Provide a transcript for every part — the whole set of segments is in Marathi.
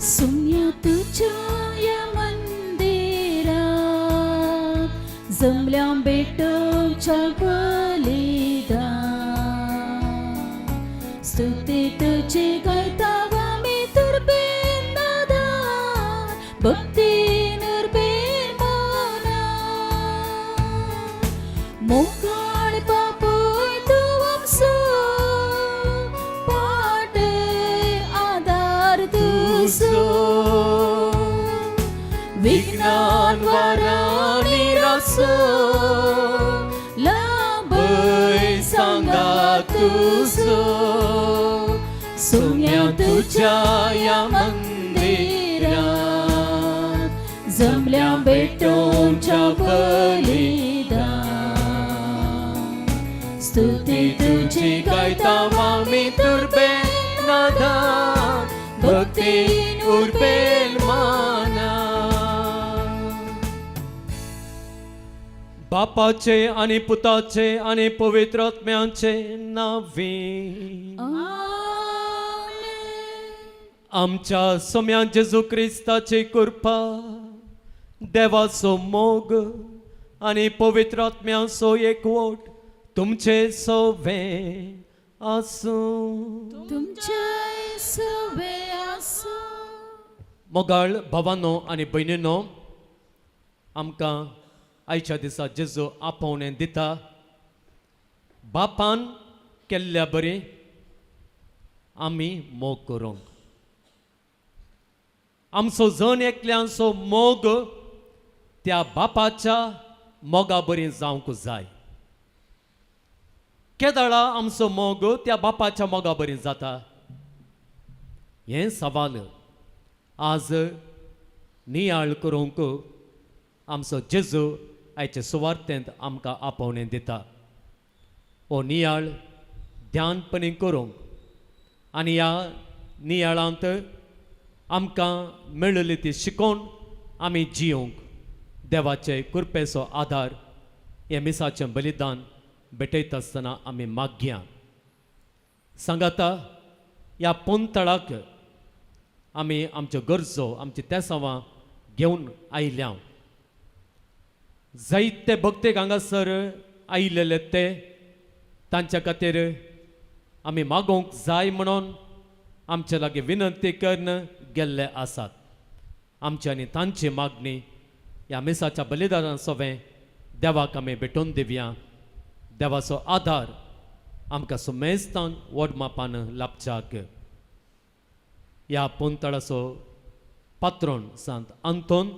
सुम्या तुझ्या या मंदिरात जमल्या भेटोच्या बलिदान स्तुती तुझी गायतावा मी तुरबेन नादान भक्ती निर्बेन मना मोकाळ पापोय तू आमचो पाटे आधार तुझो विज्ञान वाराणी रसो लाभय सांगा तुझो सोन्या तुझ्या या मंदिरात जमल्या भेटोंच्या बलिदान स्तुती तुझी गायतावा मी तुरबेन नादान भक्तीन उरबेन माना बापाचे आणि पुताचे आणि पवित्र आत्म्याचे नावे आमच्या सोम्या जेजू क्रिस्ताची कृपा देवाचो मोग आणि पवित्र आत्म्याचो एकवट तुमचे सवे आसूं तुमचे सवे आसूं मोगाळ भावांनो आणि भयणींनो आमकां आयच्या दिसा जेजू आपोवणें दिता बापान केल्ल्या बरी आमी मोग करूंक आमचो जण एकल्यांचो मोग त्या बापाच्या मोगा बरी जावंक जाय केदाळा आमचो मोग त्या बापाच्या मोगा बरी जाता हें सवाल आज नियाळ करूंक आमचो जेजू आयचे सुवार्थेंत आमकां आपोवणें दिता हो नियाळ ध्यानपणी करूंक आनी ह्या नियाळांत आमकां मेळिल्ली ती शिकोवन आमी जियोंक देवाचे कृपेचो आधार हे मिसाचें बलिदान भेटयता आसतना आमी मागया सांगाता ह्या पोंतळाक आमी आमच्यो गरजो आमची तेसावां घेवन आयल्या जायते भक्तेक हांगासर आयिल्ले ते तांच्या खातीर आमी मागोवंक जाय म्हणून आमचे लागीं विनंती करून गेल्ले आसात आमची आनी तांची मागणी ह्या मिसाच्या बलिदानां सवें देवाक आमी भेटोवन दिवया देवाचो आधार आमकां सुमेस्तान व्हड मापान लाभच्याक ह्या पोंतळाचो पात्रोण सांत आंतोन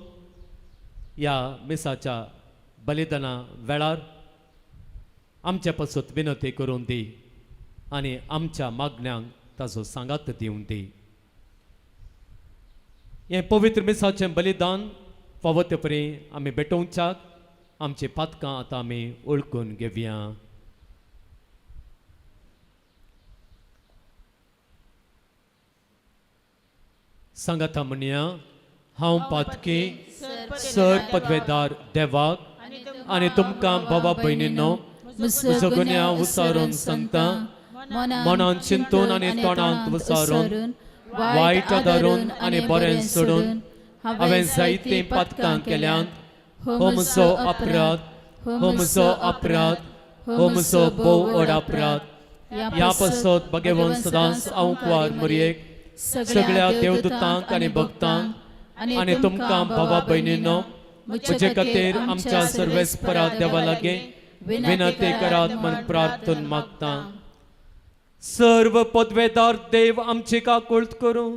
ह्या मिसाच्या बलिदाना वेळार आमचे पासून विनंती करून दी आनी आमच्या मागण्यांक ताचो सांगात दिवून दी हें पवित्र मिसाचें बलिदान फावो ते परी आमी भेटोवच्याक आमची पातकां आतां आमी ओळखून घेवया सांगाता म्हणया हांव पातकी सर पदवेदार देवाक आनी तुमकां भावा भयणींनो म्हजो गुन्यांव विचारून सांगता मनान चिंतून आनी तोंडांत विचारून वायट धरून आनी बरें सोडून हांवें जायतीं पातकां केल्यांत हो म्हजो अपराध हो म्हजो अपराध हो म्हजो भोव व्हड अपराध ह्या पासत भगवान सदांच आंवकवार मरयेक सगळ्या देवदूतांक आनी भक्तांक आनी तुमकां भावा भयणींनो म्हजे खातीर आमच्या सर्वेस्परा देवा लागीं विनंती करात म्हण प्रार्थून मागता सर्व पदवेदार देव आमची काकूळट करूं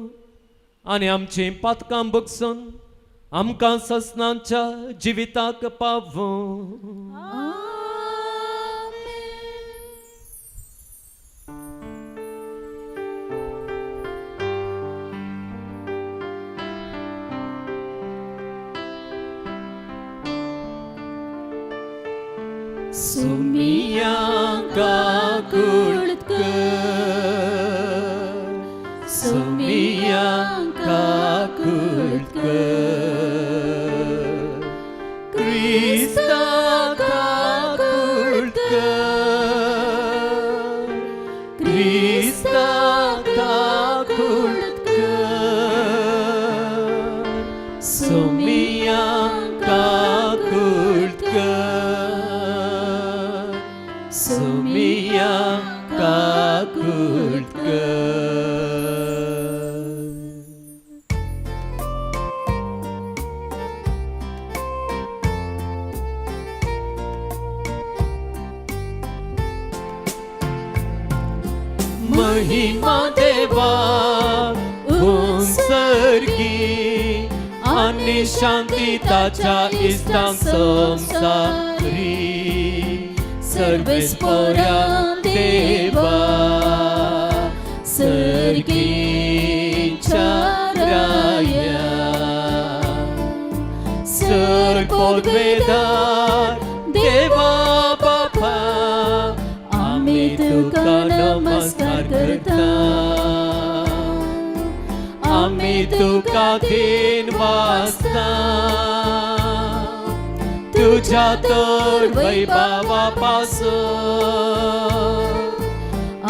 आनी आमची पातकां बगसून आमकां ससनांच्या जिविताक पावूं सुमिया काकूळट कर सुमिया काकूळट कर क्रिस्ता काकूळट कर क्रिस्ता काकूळट कर सोमिया काकुळकर. महिमा देवा उंसर्गी आणि शांती ताच्या इष्टां संसारी सर्वेस्परा देवा सर्गीच्या राया सर्वोद्वेदार देवा बापा आम्ही तुका नमस्कार करता. आम्ही तुका दिन वाजता तुझ्या तर वैभवापासून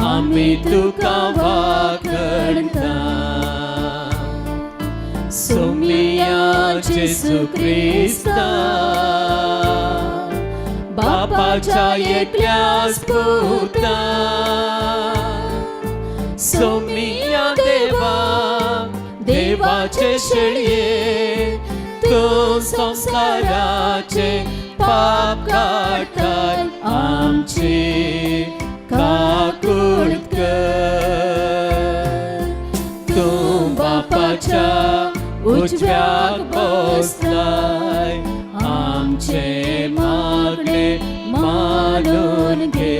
आम्ही तुका वाकडता. सोमिया जेसू ख्रिस्ता बापाच्या एकल्याच पुता सोमिया देवा देवाचे शेळये तू संसाराचे पाप काढताय आमचे काकुळकर. तू बापाच्या उजव्याक बसलाय आमचे मागणे मानून घे.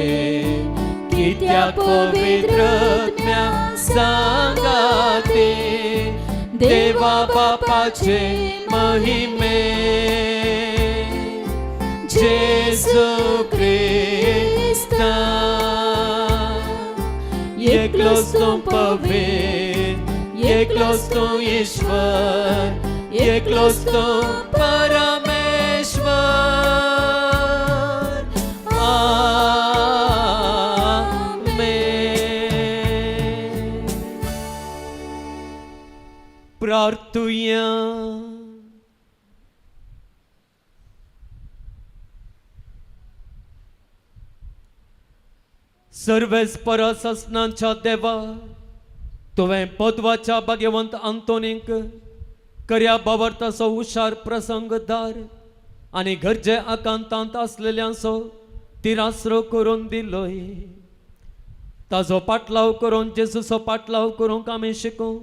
कित्याक पवित्र आत्म्या सांगाते देवा बापाचे महिमे जेसू ख्रिस्ता एकलोच तू पवित्र एकलोच तू ईश्वर एकलोच तू परमेश्वर. आमेन. प्रार्थूया. सर्वेस्परस असनाच्या देवा तुवें पदवाच्या भाग्यवंत आंतोनीक कर्या बाबरताचो हुशार प्रसंगदार आनी गरजे आकांतांत असलेल्यांचो तिरास्रो करून दिलोय. ताजो पाटलाव करून जेजूचो पाटलाव करूंक आमी शिकूं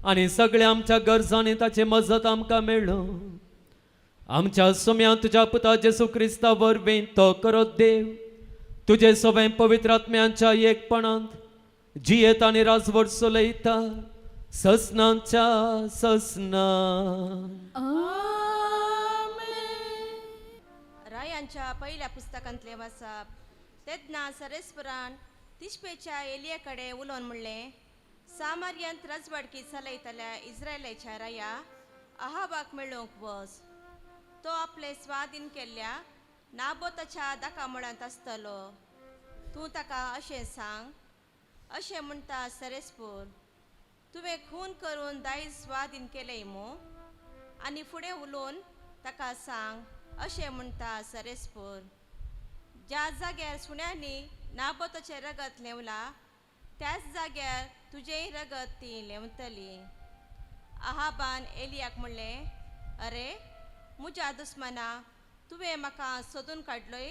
आनी सगळ्या आमच्या गरजांनी ताची मजत आमकां मेळ्ळो. आमच्या सुम्या तुज्या पुता जेजू क्रिस्ता वरवीं तो करत देव तुजे सगळे पवित्र आत्म्यांच्या एकपणांत जियेत आनी राजवट चलयता ससनांच्या ससना. रायांच्या पहिल्या पुस्तकांतले वाचप. तेदना सरेस्पुरान तिश्पेच्या एलिये कडेन उलोवन म्हणलें सामार्यांत राजवाडकी चलयतल्या इस्रायलाच्या राया अहाबाक मेळोवंक वच. तो आपले स्वाधीन केल्ल्या नाबोताच्या दाकामळांत आसतलो. तूं ताका अशें सांग अशें म्हणटा सरेस्पूर तुवें खून करून दायज स्वाधीन केलें मू. आनी फुडें उलोवन ताका सांग अशें म्हणटा सरेस्पूर ज्या जाग्यार सुण्यांनी नाबोताचें रगत लेवला त्याच जाग्यार तुजेय रगत ती लेवतली. अहाबान एलियाक म्हणलें अरे म्हज्या दुस्मना तुवें म्हाका सोदून काडलोय.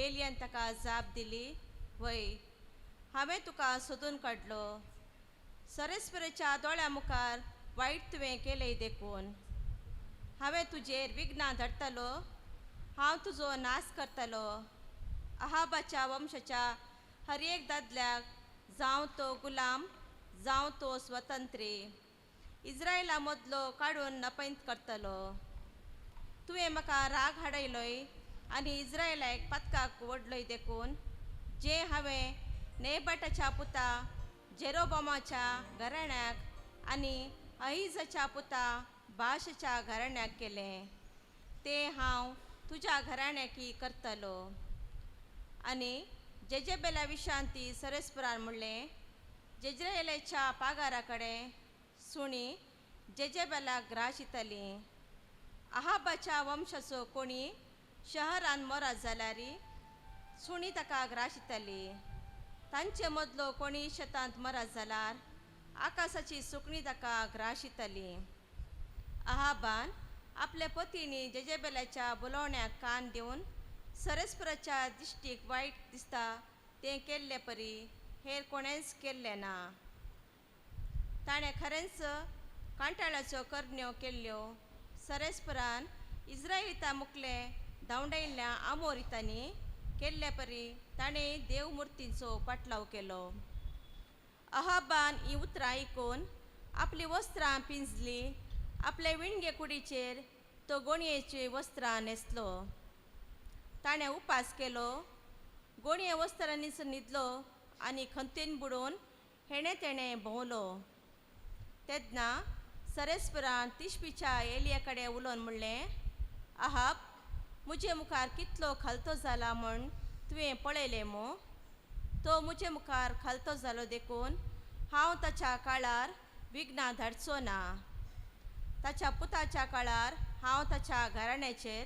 एलियान ताका जाप दिली वय हांवें तुका सोदून काडलो. सरेस्परेच्या दोळ्या मुखार वायट तुवें केलें देखून हांवें तुजेर विघ्नां धाडटलो. हांव तुजो नाश करतलो. अहाबाच्या वंशाच्या हर एक दादल्याक जावं तो गुलाम जावं तो स्वतंत्री इस्रायला मदलो काडून नपैत करतलो. तुवें म्हाका राग हाडयलोय आनी इस्रायलाक पातकाक ओडलोय देखून जे हांवें नेबाटाच्या पुता जेरोबोमाच्या घराण्याक आनी अहिजाच्या पुता बाशाच्या घराण्याक केलें ते हांव तुज्या घराण्याकी करतलो. आनी जेजेबेला विशांती सरेस्पुरान म्हणलें जेजरेलाच्या पागारा कडेन सुणी जेजेबेलाक ग्राशितली. अहाबाच्या वंशाचो कोणी शहरान मोरात जाल्यारी सुणी ताका ग्राशितली. तांचे मदलो कोणी शेतांत मरत जाल्यार आकाशाची सुकणी ताका ग्राशितली. अहाबान आपल्या पतीनी जेजेबेलाच्या बुलोवण्याक कान दिवन सरेस्पराच्या दिश्टीक वायट दिसता तें केल्ले परी हेर कोणेंच केल्लें ना. ताणें खरेंच कांटाळ्याच्यो करण्यो केल्ल्यो. सरेस्परान इस्रायलितां मुखले धांवडायिल्ल्या आमोरितांनी केल्ले परी ताणें देव मुर्तींचो पाटलाव केलो. अहाबान ही उतरां आयकून आपली वस्त्रां पिंजली. आपले विणगे कुडीचेर तो गोणयेची वस्त्रां न्हेसलो. ताणें उपास केलो. गोणये वस्त्रांनीच न्हिदलो आनी खंतीन बुडून हेणे तेणें भोंवलो. तेन्ना सरेस्परान तिश्बीच्या एलिये कडेन उलोवन म्हणलें, अहाब, म्हजे मुखार कितलो खालतो जाला म्हूण तुवें पळयलें मो. तो म्हजे मुखार खालतो जालो देखून हांव ताच्या काळार विघ्नां धाडचो ना. ताच्या पुताच्या काळार हांव ताच्या घराण्याचेर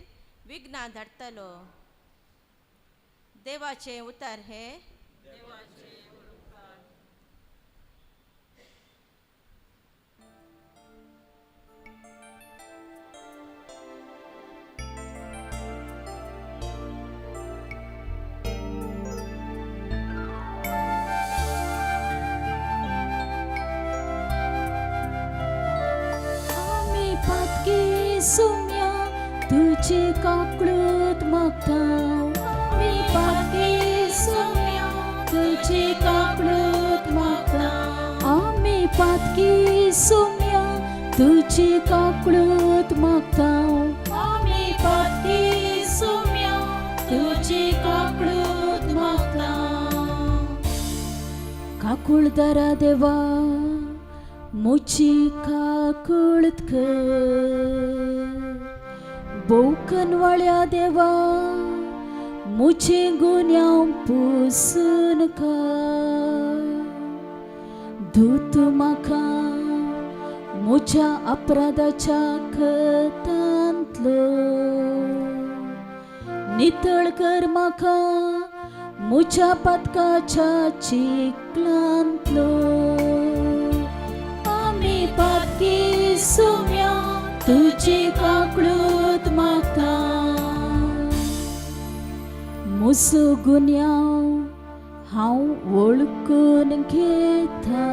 विघ्नां धाडटलो. देवाचें उतर हे. आमी पातकी सुम्या तुझे काकळूत मागतां. आमी पातकी सुम्या तुझे काकळूत मागतां. आमी पातकी सुम्या तुझे काकळूत मागतां. आमी पातकी सुम्या तुझे काकळूत मागतां. काकुळ दरा देवा मुची काकुळत कर. बोकनवाळ्या देवा मुझे गुन्यांव पुसून काड. धूत म्हाका म्हज्या अपराधाच्या खतांतलो. नितळ कर म्हाका म्हज्या पातकाच्या चिखलांतलो. आमी पातकी सुम्या तुझे काकळूत मागतां. म्हजो गुन्यांव हांव वळखून घेता.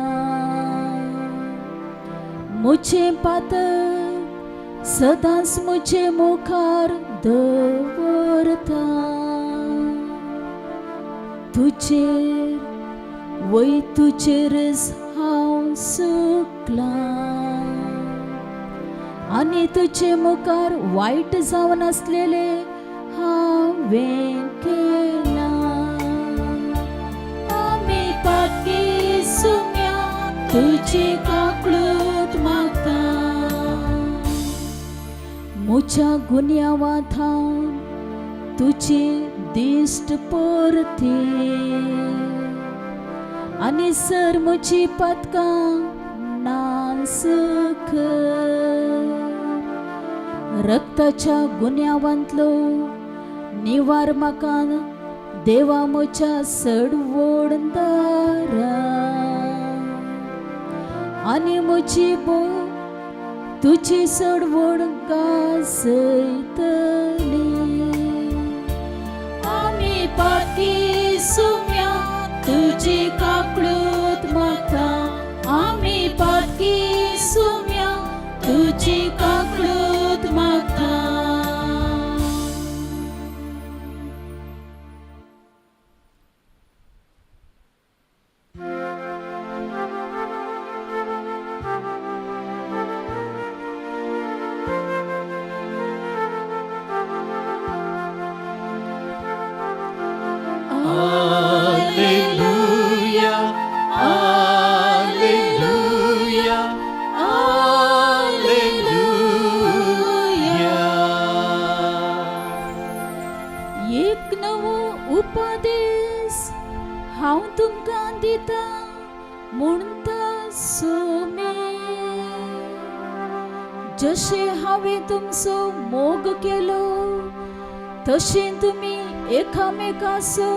म्हजें पातक सदांच म्हजे मुखार दवरता. तुजेर वय तुजेरच हांव सुकलां. आनी तुजे मुखार वायट जावन आसलेले हांवें केलां. आमी पातकी सुम्या तुझे काकळूत मागतां. म्हज्या गुन्यांवांत हांव तुजे दिश्ट परते. आनी सर म्हजी पातकां नास कर. रक्ताच्या गुन्यांवांतलो निवार म्हाका देवा म्हज्या सडवड दारा. आनी म्हजी बोट तुजी सडवड गाजयतली. आमी पातकी सुम्या तुझे काकळूत मागतां. आमी पातकी सुम्या तुझे काकळूत मागतां. Alleluia, Alleluia, Alleluia. एक नवो उपदेश हांव तुमकां दिता म्हणटा सोमे. जशें हांवें तुमचो मोग केलो तशें तुमी एकामेकासो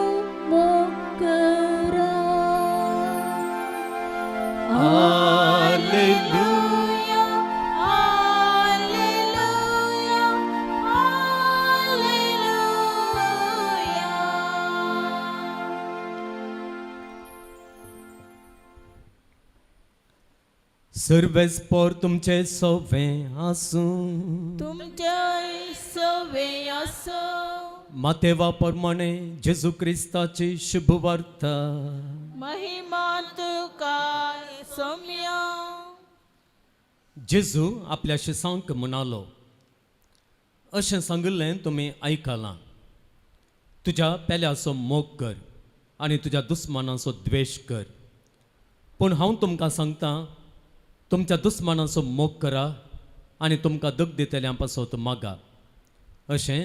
मोग करा. हालेलुया. Hallelujah, hallelujah. सर्वेस्पर तुमचे सवे आसूं. तुमच्या सवे असो. मातेवा प्रमाणे जेजू क्रिस्ताची शुभ वार्ता महिमा तुका सौम्या. जेजू आपल्या शिसांक म्हणालो, अशें सांगिल्लें तुमी आयकलां, तुज्या पेल्याचो मोग कर आनी तुज्या दुस्मानाचो द्वेश कर. पूण हांव तुमकां सांगतां, तुमच्या दुस्मानाचो मोग करा आनी तुमकां दूख दितल्यां पासत मागा. अशें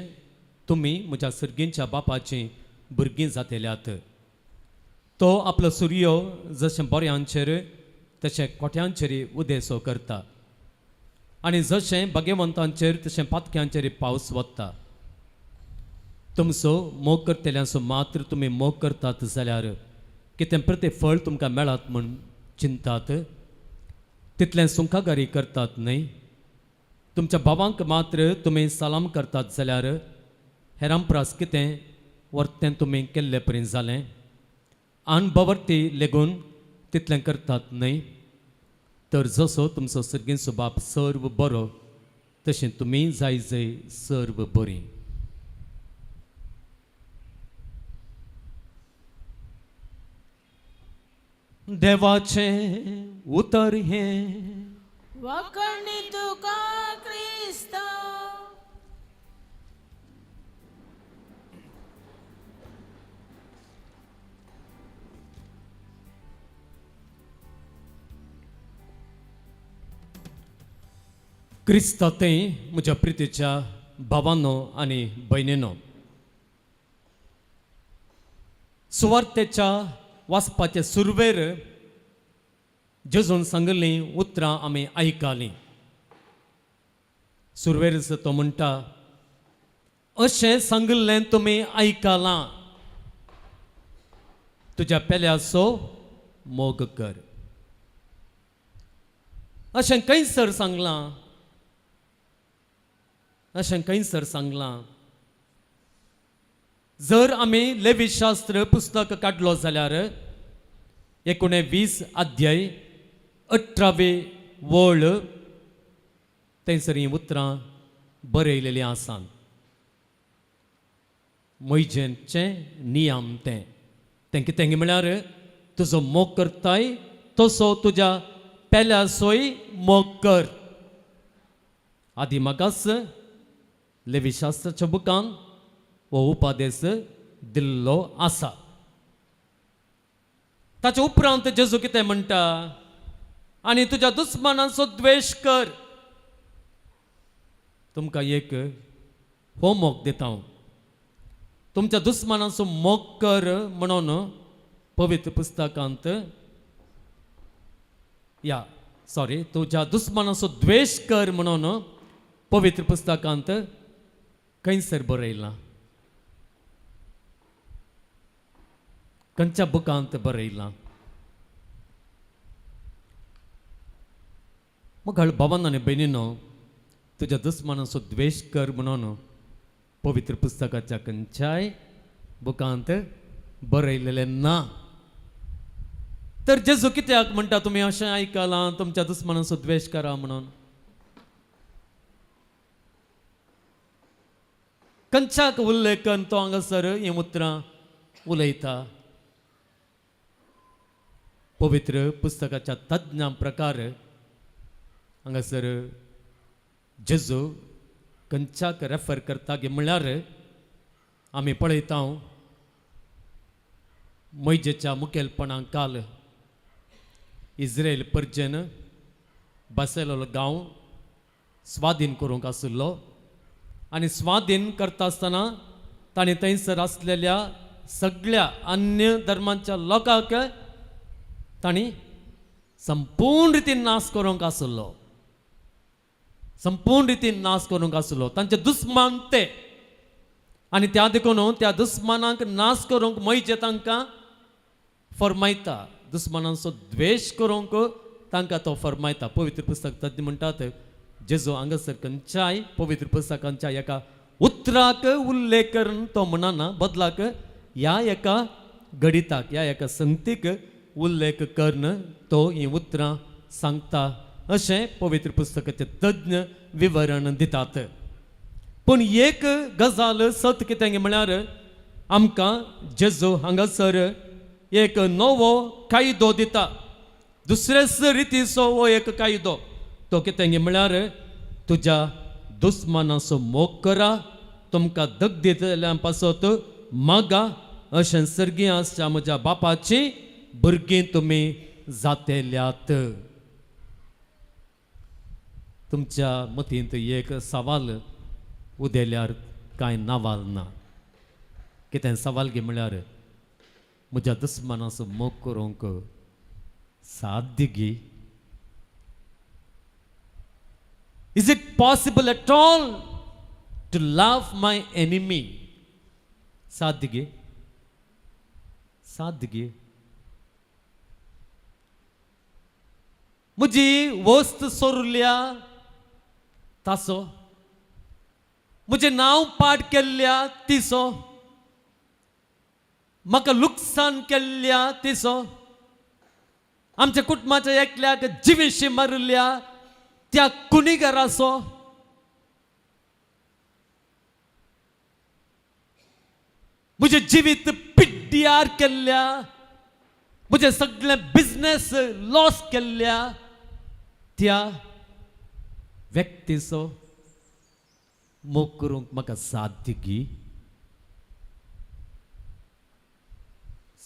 तुमी म्हज्या सर्गींच्या बापाचीं भुरगीं जातल्यात. तो आपलो सूर्य जशें बऱ्यांचेर तशें कोट्यांचेर उदेसो करता आनी जशें भाग्यवंतांचेर तशें पातक्यांचेर पावस वता. तुमचो मोग करतल्यांचो मात्र तुमी मोग करतात जाल्यार कितें प्रतिफळ तुमकां मेळत म्हूण चिंतात. तितलें सुखाकारी करतात न्हय. तुमच्या भावांक मात्र तुमी सलाम करतात जाल्यार हेरां परस कितें वर्तें तुमी केल्ले पर्यंत जालें. आन बवर्ती लेगून तितलें करतात न्हय. तर जसो तुमचो सर्गींचो बाप सर्व बरो तशें तुमी जाय जय सर्व बरीं. देवाचें उतर हें वखणी तुका क्रिस्त. क्रिस्तांतय म्हज्या प्रितीच्या भावांनो आनी भयणींनो, सुवार्तेच्या वाचपाचे सुरवेर जेजून सांगिल्लीं उतरां आमी आयकलीं. सुरवेर तो म्हणटा, अशें सांगिल्लें तुमी आयकलां, तुज्या पेल्याचो मोग कर. अशें खंयसर सांगलां, अशें खंयसर सांगलां. जर आमी लेवीशास्त्र पुस्तक काडलो जाल्यार 19 अध्याय 18वी वळ थंयसर हीं उतरां बरयलेलीं आसात. मोइजेचें नियम तें कितें म्हळ्यार तुजो मोग करताय तसो तुज्या पेल्याचोय मोग कर. आदी म्हाकाच लेवीशास्त्राच्या बुकान हो उपादेश दिल्लो आसा. ताच्या उपरांत जेजू कितें म्हणटा, आनी तुज्या दुस्मानाचो द्वेश कर. तुमकां एक होमवर्क दिता हांव. तुमच्या दुस्मानाचो मोग कर म्हणून पवित्र पुस्तकांत तुज्या दुस्मानाचो द्वेश कर म्हणून पवित्र पुस्तकांत खंयसर बरयलां. खंयच्या बुकांत बरयलां. मग भावांनो आनी भयणींनो, तुज्या दुस्मानाचो द्वेश कर म्हणून पवित्र पुस्तकाच्या खंयच्याय बुकांत बरयलेलें ना. तर जेजू कित्याक म्हणटा तुमी अशें आयकलां तुमच्या दुस्मानाचो द्वेश करा म्हणून? खंयच्याक उल्लेखन तो हांगासर हीं उतरां उलयता? पवित्र पुस्तकाच्या तज्ञां प्रकार हांगासर जेजू खंयच्याक रेफर करता गे म्हळ्यार आमी पळयता मोइजेच्या मुखेलपणां काल इस्रायल परजेन बसयलोलो गांव स्वाधीन करूंक आशिल्लो आनी स्वाधीन करता आसतना ताणें थंयसर आसलेल्या सगळ्या अन्य धर्मांच्या लोकांक ताणी संपूर्ण रितीन नाश करूंक आशिल्लो. संपूर्ण रितीन नाश करूंक आशिल्लो. तांचे दुस्मान ते आनी त्या देखून त्या दुस्मानांक नाश करूंक मैजे तांकां फरमायता दुस्मानांचो द्वेश करूंक तांकां तो फरमायता पवित्र पुस्तक तज्ञ म्हणटात जेजू हांगासर खंयच्याय पवित्र पुस्तकांच्या एका उतराक उल्लेख करून तो म्हणना बदलाक ह्या एका गणिताक ह्या एका संगतीक उल्लेख करून तो ही उतरां सांगता अशें पवित्र पुस्तकाचे तज्ञ विवरण दितात पूण एक गजाल सत कितें म्हळ्यार आमकां जेजू हांगासर एक नवो कायदो दिता दुसरेच रितीचो हो एक कायदो तो कितें म्हळ्यार तुज्या दुस्मानाचो मोग करा तुमकां दग दितल्या पासत मागा अशें सर्गी आसच्या म्हज्या बापाची भुरगीं तुमी जातेल्यात तुमच्या मतींत एक सवाल उदेल्यार कांय नावाल ना कितें सवाल घे म्हळ्यार म्हज्या दुस्मानाचो मोग करूंक साध्य गी Is it possible at all to love my enemy? साध्य गे साध्य गे म्हजी वस्त सोरल्या तासो म्हजें नांव पाड केल्ल्या तिसो म्हाका लुकसाण केल्ल्या तिसो आमच्या कुटुंबाच्या एकल्याक जिवीशी मारल्या त्या कुणीगराचो म्हजें जिवीत पिड्ड्यार केल्ल्या म्हजें सगळें बिझनेस लॉस केल्ल्या त्या व्यक्तीचो मोग करूंक म्हाका साध्य गी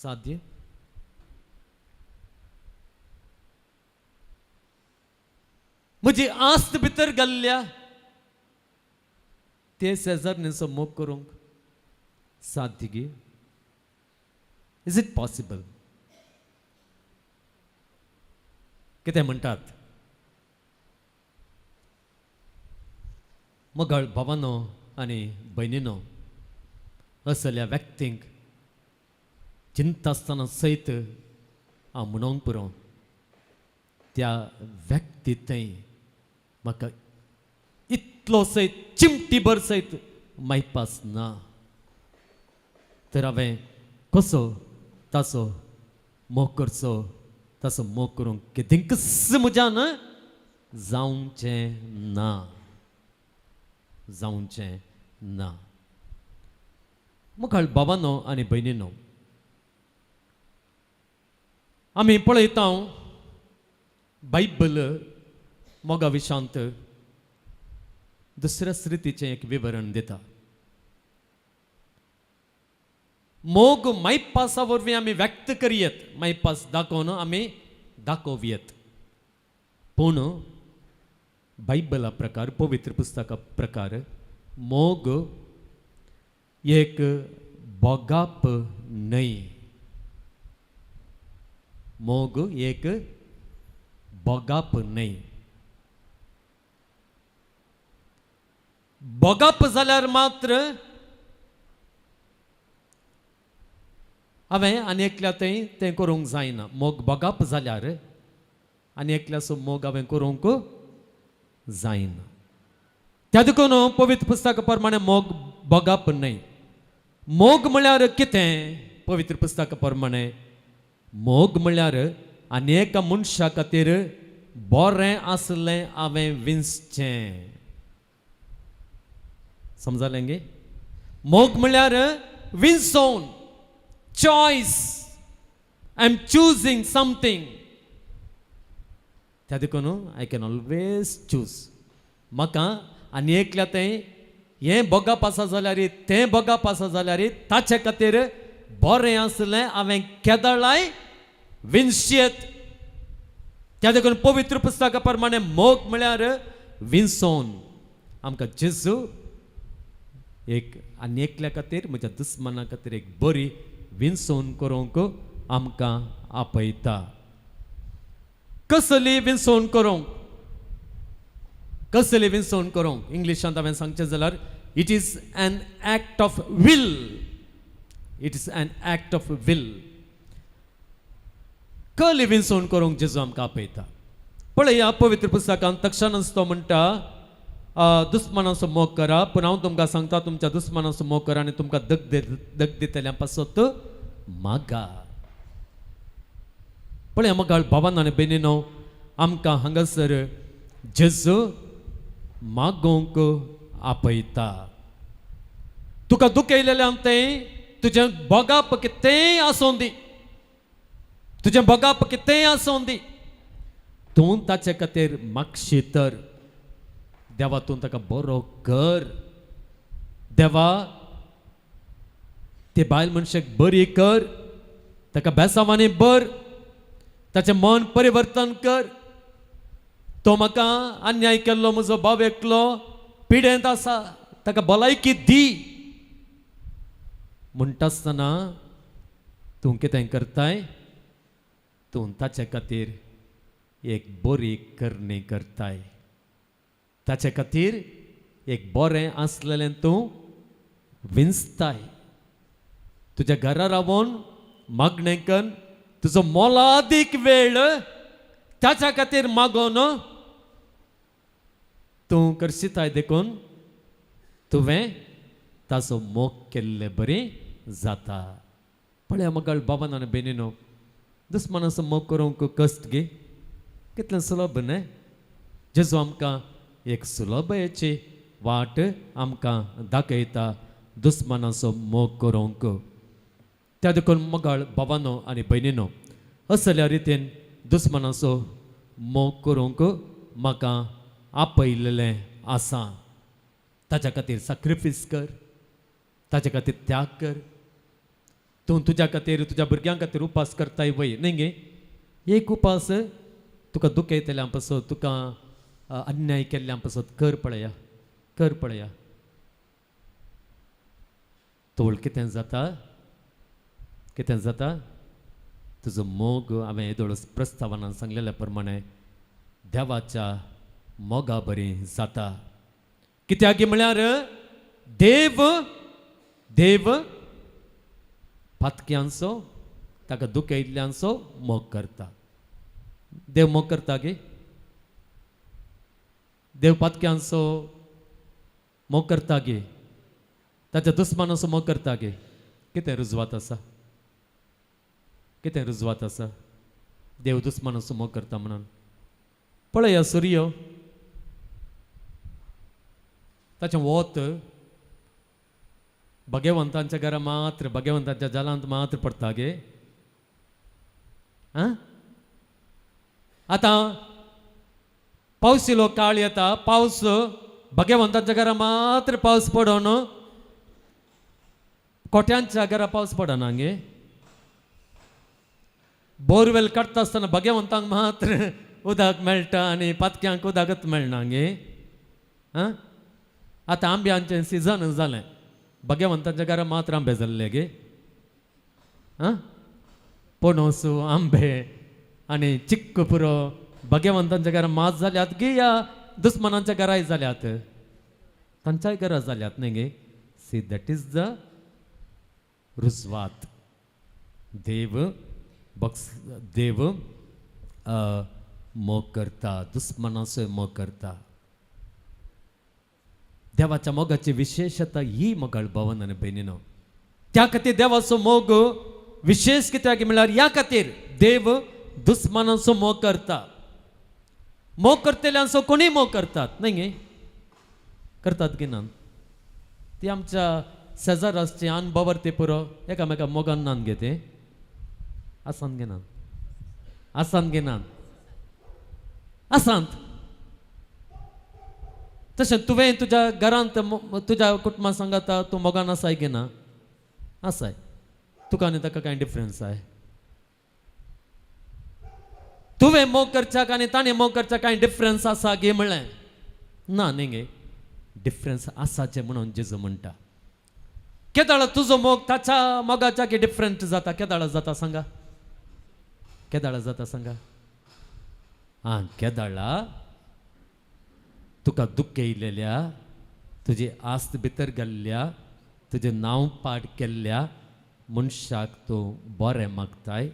साध्य म्हजी आस्त भितर घाल्ल्या ते शेजारणीचो मोग करूंक साध्य गी इज इट पॉसिबल कितें म्हणटात मगळ भावानो आनी भयणीनो असल्या व्यक्तींक चिंता आसतना सयत हांव म्हणूंक पुरो त्या व्यक्ती थंय म्हाका इतलो सयत चिमटी भर सयत मायपास ना तर हांवें कसो ताचो मोग करचो ताचो मोग करूंक केदींकच म्हज्यान जावचें ना जावचें ना मुखार बाबांनो आनी भयणीनो आमी पळयता बायबल मोगा विशांत दुसऱ्या रितीचें एक विवरण दिता मोग मायपासा वरवीं आमी व्यक्त करियेत मायपास दाखोवन आमी दाखोवयेत पूण बायबला प्रकार पवित्र पुस्तका प्रकार मोग एक बोगाप न्हय मोग एक बोगाप न्हय बोगाप जाल्यार मात्र हांवें आनी एकल्या थंय तें करूंक जायना मोग बोगाप जाल्यार आनी एकल्याचो मोग हांवें करूंक जायना त्या देखून पवित्र पुस्तका प्रमाणे मोग बोगाप न्हय मोग म्हळ्यार कितें पवित्र पुस्तका प्रमाणे मोग म्हळ्यार आनी मनशा खातीर बरें आसलें हांवें विंचचें समजलें गे मोग म्हळ्यार विंचोवन choice I am choosing something त्या देखून आय कॅन ऑलवेज चूज म्हाका आनी एकल्या तें हें बोगाप आसा जाल्यार तें बोगाप आसा जाल्यार ताचे खातीर बरें आसलें हांवें केदळाय विंचयेत त्या देखून पवित्र पुस्तका प्रमाणे मोग म्हळ्यार विंचोवन आमकां जेजू एक आनी एकल्या खातीर म्हज्या दुस्माना खातीर एक बरी विंचोवन करूंक आमकां आपयता कसली विंचोवन करूंक इंग्लिशांत हांवें सांगचें जाल्यार it is an act of will. It is an act of will. कल विंसोन करूंक जेजू आमकां आपयता. पळय ह्या पवित्र पुस्तकांत तक्षणच तो म्हणटा दुस्मनाचो मोग करा, पूण हांव तुमकां सांगता तुमच्या दुस्मनाचो मोग करा आनी तुमकां दग दितल्या पासत मागा. पळय मगाळ भावान आनी भयणीनो, आमकां हांगासर जेजू मागोवंक आपयता. तुका दुख येयलेलें तें तुजें बोगाप कितेंय आसूं दी, तुजें बोगाप कितेंय आसूं दी, तूं ताचे खातीर मागशी तर देवा तूं ताका बरो कर. देवा ते बायल मनशाक बरी कर, ताका बेसावांनी भर, ताचें मन परिवर्तन कर. तो म्हाका अन्याय केल्लो म्हजो भाव एकलो पिडेंत आसा, ताका भलायकी दी म्हणटा आसतना तूं कितें करताय? तूं ताचे खातीर एक बरी करणी करताय. ताचे खातीर एक बरें आसलेलें तूं विंचताय. तुज्या घरा रावून मागणें कर, तुजो मोलादीक वेळ ताच्या खातीर मागोन तूं करशिताय देखून तुवें ताचो मोग केल्ले बरी जाता. पळय मगाळ बाबान आनी भयणीनो, दुस्मनाचो मोग करूंक कश्ट घे कितलें सुलभ न्हय. जेजू आमकां एक सुलभयेची वाट आमकां दाखयता दुस्मनाचो मोग करूंक. त्या देखून मगाळ बाबानो आनी भयणीनो, असल्या रितीन दुस्मनाचो मोग करूंक म्हाका आपयलेलें आसा. ताच्या खातीर सॅक्रिफीस कर, ताचे खातीर त्याग कर. तूं तुज्या खातीर तुज्या भुरग्यां खातीर उपास करताय वय न्ही गे. एक उपास तुका दुख येतल्यां पासत, तुका अन्याय केल्ल्यां पासत कर पळया, कर पळया. तोळ कितें जाता, कितें जाता? तुजो मोग हांवें येदोळस प्रस्तावनान सांगलेल्या प्रमाणे देवाच्या मोगा बरी जाता. कित्याक म्हळ्यार देव देव पातक्यांचो, ताका दुख येयल्ल्यांचो मोग करता. देव मोग करता गे. देव पातक्यांचो मोग करता गे, ताच्या दुस्मानाचो मोग करता गे. कितें रुजवात आसा? कितें रुजवात आसा देव दुस्मानाचो मोग करता म्हणून? पळय सूर्य, ताचें वत भगवंतांच्या घरा मात्र, भगवंतांच्या जलांत मात्र पडटा गे. आतां पावस इलो काळ येता, पावस भगवंतांच्या घरा मात्र पावस पडोन कोट्यांच्या घरा पावस पडना गे. बोरवेल काडटा आसतना भगवंतांक मात्र उदक मेळटा आनी पातक्यांक उदकच मेळना गे. आतां आंब्यांचें सिजन जालें, भगवंताच्या घरा मात्र आंबे जाल्ले गे. पणस, आंबे आनी चिक्क पुरो भगवंतांच्या घरा मात जाल्यात गे, या दुस्मनांच्या घराय जाल्यात, तांच्याय घरा जाल्यात न्ही गे. सी दॅट इज द रुजवात. देव मोग करता, दुस्मनाचो मोग करता. देवाच्या मोगाची विशेषता ही मोगाळ भावन आनी भयणीनो. त्या खातीर देवाचो मोग विशेष कित्याक म्हळ्यार ह्या खातीर देव दुस्मनाचो मोग करता. मोग करतल्यांचो कोणी मोग करतात न्ही गे. करतात की ना? ती आमच्या शेजाराची अनबवर ते पुरो एकामेका मोगान नान गे. ते आसान घेनात, आसान घेनात, आसांत. तशें तुवें तुज्या घरांत तुज्या कुटुंबा सांगाता तूं मोगान आसाय घेना? आसाय. तुका आनी ताका कांय डिफरन्स आय? तुवें मोग करच्याक आनी ताणें मोग करच्याक कांय डिफरन्स आसा गे म्हणलें? ना न्ही गे. डिफरन्स आसाचें म्हणून जेजू म्हणटा. केदाळ तुजो मोग ताच्या मोगाच्या की डिफरंट जाता? केदाळ जाता सांगा? केदाळ जाता सांगा? केदाळा तुका दुख येयलेल्या तुजी आस्त भितर गेल्ल्या तुजें नांव पाठ केल्ल्या मनशाक तूं बरें मागताय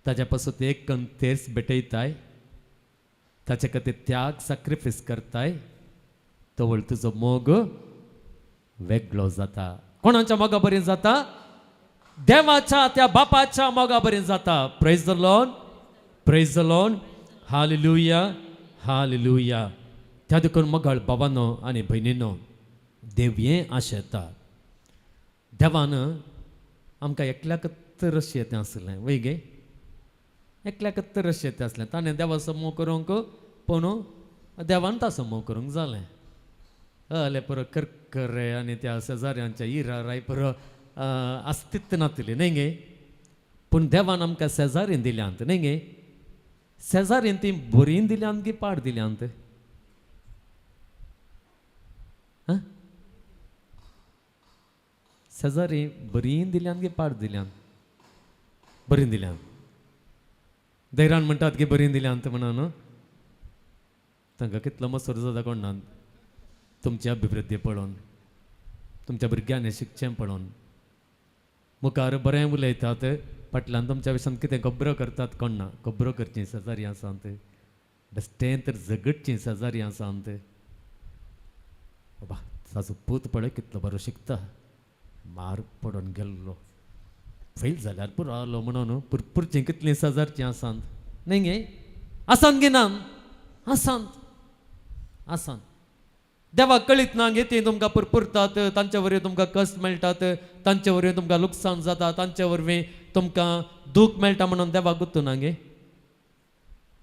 ताच्या पासून एक कण तेर्स भेटयताय ताचे खातीर त्याग सॅक्रिफायस करताय तो तुजो मोग वेगळो जाता. कोणाच्या मोगा बरें जाता? देवाच्या त्या बापाच्या मोगा बरें जाता. Praise the Lord, praise the Lord, hallelujah, hallelujah. त्या देखून मोगाळ बाबांनो आनी भयणींनो, देव हें आशेता. देवान आमकां एकल्याकच रस येतें आसलें वय गे, एकल्याकच रस येतें आसलें. ताणें देवा समोर करूंक पूण देवान ता समोर करूंक जालें. हले पुरो करकरे आनी त्या शेजाऱ्यांच्या इरा राय पुरो अस्तित्व नातलें न्ही गे. पूण देवान आमकां शेजारीन दिल्यांत न्ही गे. शेजारीन ती बरी दिल्यांत की पाड दिल्यांत? शेजारी बरी दिल्यांत की पाड दिल्यांत? बरी दिल्यांत. दैरान म्हणटात की बरी दिल्यांत म्हणून. तांकां कितलो मसूर जाता कोण तुमची अभिवृद्धी पळोवन, तुमच्या भुरग्यांनी शिकचें पळोवन. मुखार बरें उलयतात, फाटल्यान तुमच्या विशयान कितें खबरो करतात कोण ना. खबरो करची शेजारी आसात, बेश्टें तर झगडची शेजारी आसात. बाबा ताजो पूत पळय कितलो बरो शिकता, मार पडून गेल्लो, फेल जाल्यार पुरो आलो म्हणून पुरपुरची कितलीं शेजारची आसात न्ही गे. आसात गे ना? आसात, आसात. देवाक कळीत ना गे ती तुमकां पुरपुरतात, तांचे वरवीं तुमकां कश्ट मेळटात, तांचे वरवीं तुमकां लुकसाण जाता, तांचे वरवीं तुमकां दूख मेळटा म्हणून देवाक गुर्तू ना गे.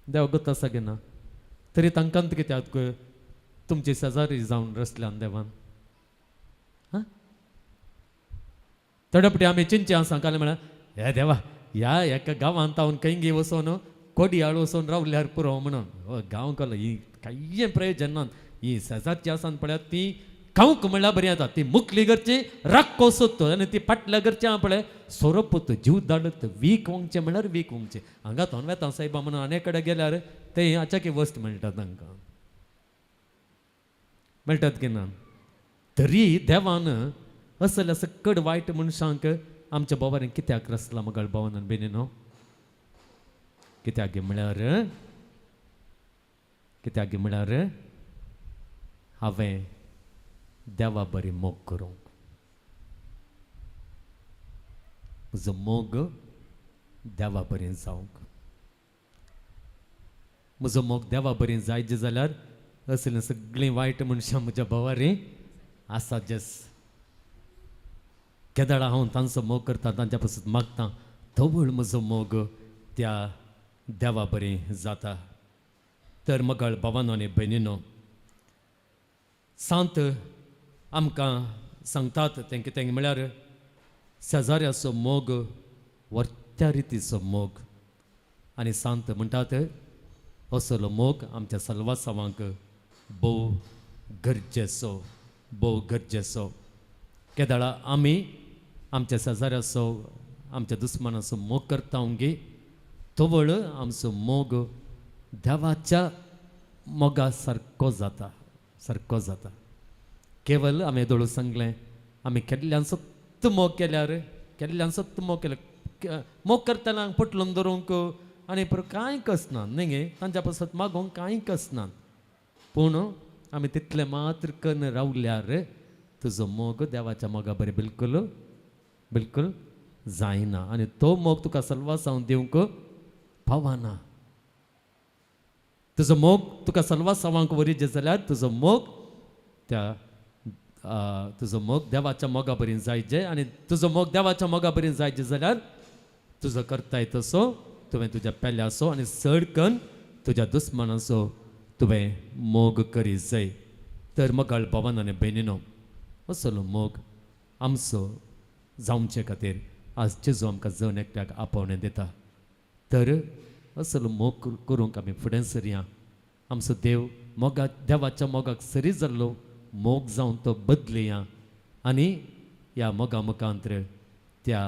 देवाक गुर्त आसा गे ना? तरी तांकांत कित्याक तुमची शेजारी जावन रचल्यान देवान? तडपटी आमी चिंचे आसा काले म्हळ्यार हे देवा ह्या एका गांवांत हांव खंय वचोन कोडयाळ वचोन रावल्यार पुरो म्हणून. गांव कलो ही कांय प्रयोजन ना. ही शेजारची आसात पळय ती खावंक म्हळ्यार बरी येता. ती मुखली घरची राख कोसत आनी ती फाटल्या घरची आहा पळय सोरपत जीव धाडत वीक वंगचे म्हळ्यार वीक वंगचे. हांगा थोन वेता सायबा म्हणून आनी कडेन गेल्यार ते आचाकी वस्त मेळटा तांकां. मेळटात की ना? तरी देवान असल्या सकड वायट मनशांक आमच्या बोवारीन कित्याक रचला मगाळ भावान बेनीनो? कित्याक म्हळ्यार कित्याक म्हळ्यार हांवें देवा बरी मोग करूंक. म्हजो मोग देवा बरें जावंक. म्हजो मोग देवा बरें जायचें जाल्यार असलीं सगळीं वायट मनशां म्हज्या बोवारी आसा जस. केदाळा हांव तांचो मोग करता, तांच्या पासून मागता, धवळ म्हजो मोग त्या देवा बरें जाता. तर मगाळ भावांनो आनी भयणीनो, सांत आमकां सांगतात तें कितें म्हळ्यार शेजाऱ्याचो मोग वर्त्या रितीचो मोग. आनी सांत म्हणटात असलो मोग आमच्या सल्वासावांक भोव गरजेचो, भोव गरजेचो. केदाळा आमी आमच्या शेजाऱ्याचो, आमच्या दुस्मानाचो मोग करता गे, तवळ आमचो मोग देवाच्या मोगा सारको जाता, सारको जाता. केवल आमी दोळू सांगलें आमी केल्ल्यान सत्त मोग केल्यार, केल्ल्यान सत्त मोग केल्यार मोग करतना पटलून धरूंक आनी पुरो कांय कसना न्ही गे. तांच्या पासत मागोवंक कांय कसना. पूण आमी तितलें मात्र करून रावल्यार तुजो मोग देवाच्या मोगा बरें बिलकुल बिलकुल जायना. आनी तो मोग तुका सल्वासांव दिवंक पावना. तुजो मोग तुका सल्वासावांक वरीचें जाल्यार तुजो मोग त्या तुजो मोग देवाच्या मोगा बरें जायचें. आनी तुजो मोग देवाच्या मोगा बरें जायचें जाल्यार तुजो करताय तसो तुवें तुज्या पेल्याचो आनी चड करून तुज्या दुस्मानाचो तुवें मोग करी जाय. तर मगाळ भावान आनी भयणीनो, असलो मोग आमचो जावचे खातीर आज जेजू आमकां जण एकट्याक आपोवणें दिता. तर असलो मोग करूंक आमी फुडें सरया. आमचो देव मोगा देवाच्या मोगाक सरी जाल्लो मोग जावन तो बदलया आनी ह्या मोगा मुखांतर त्या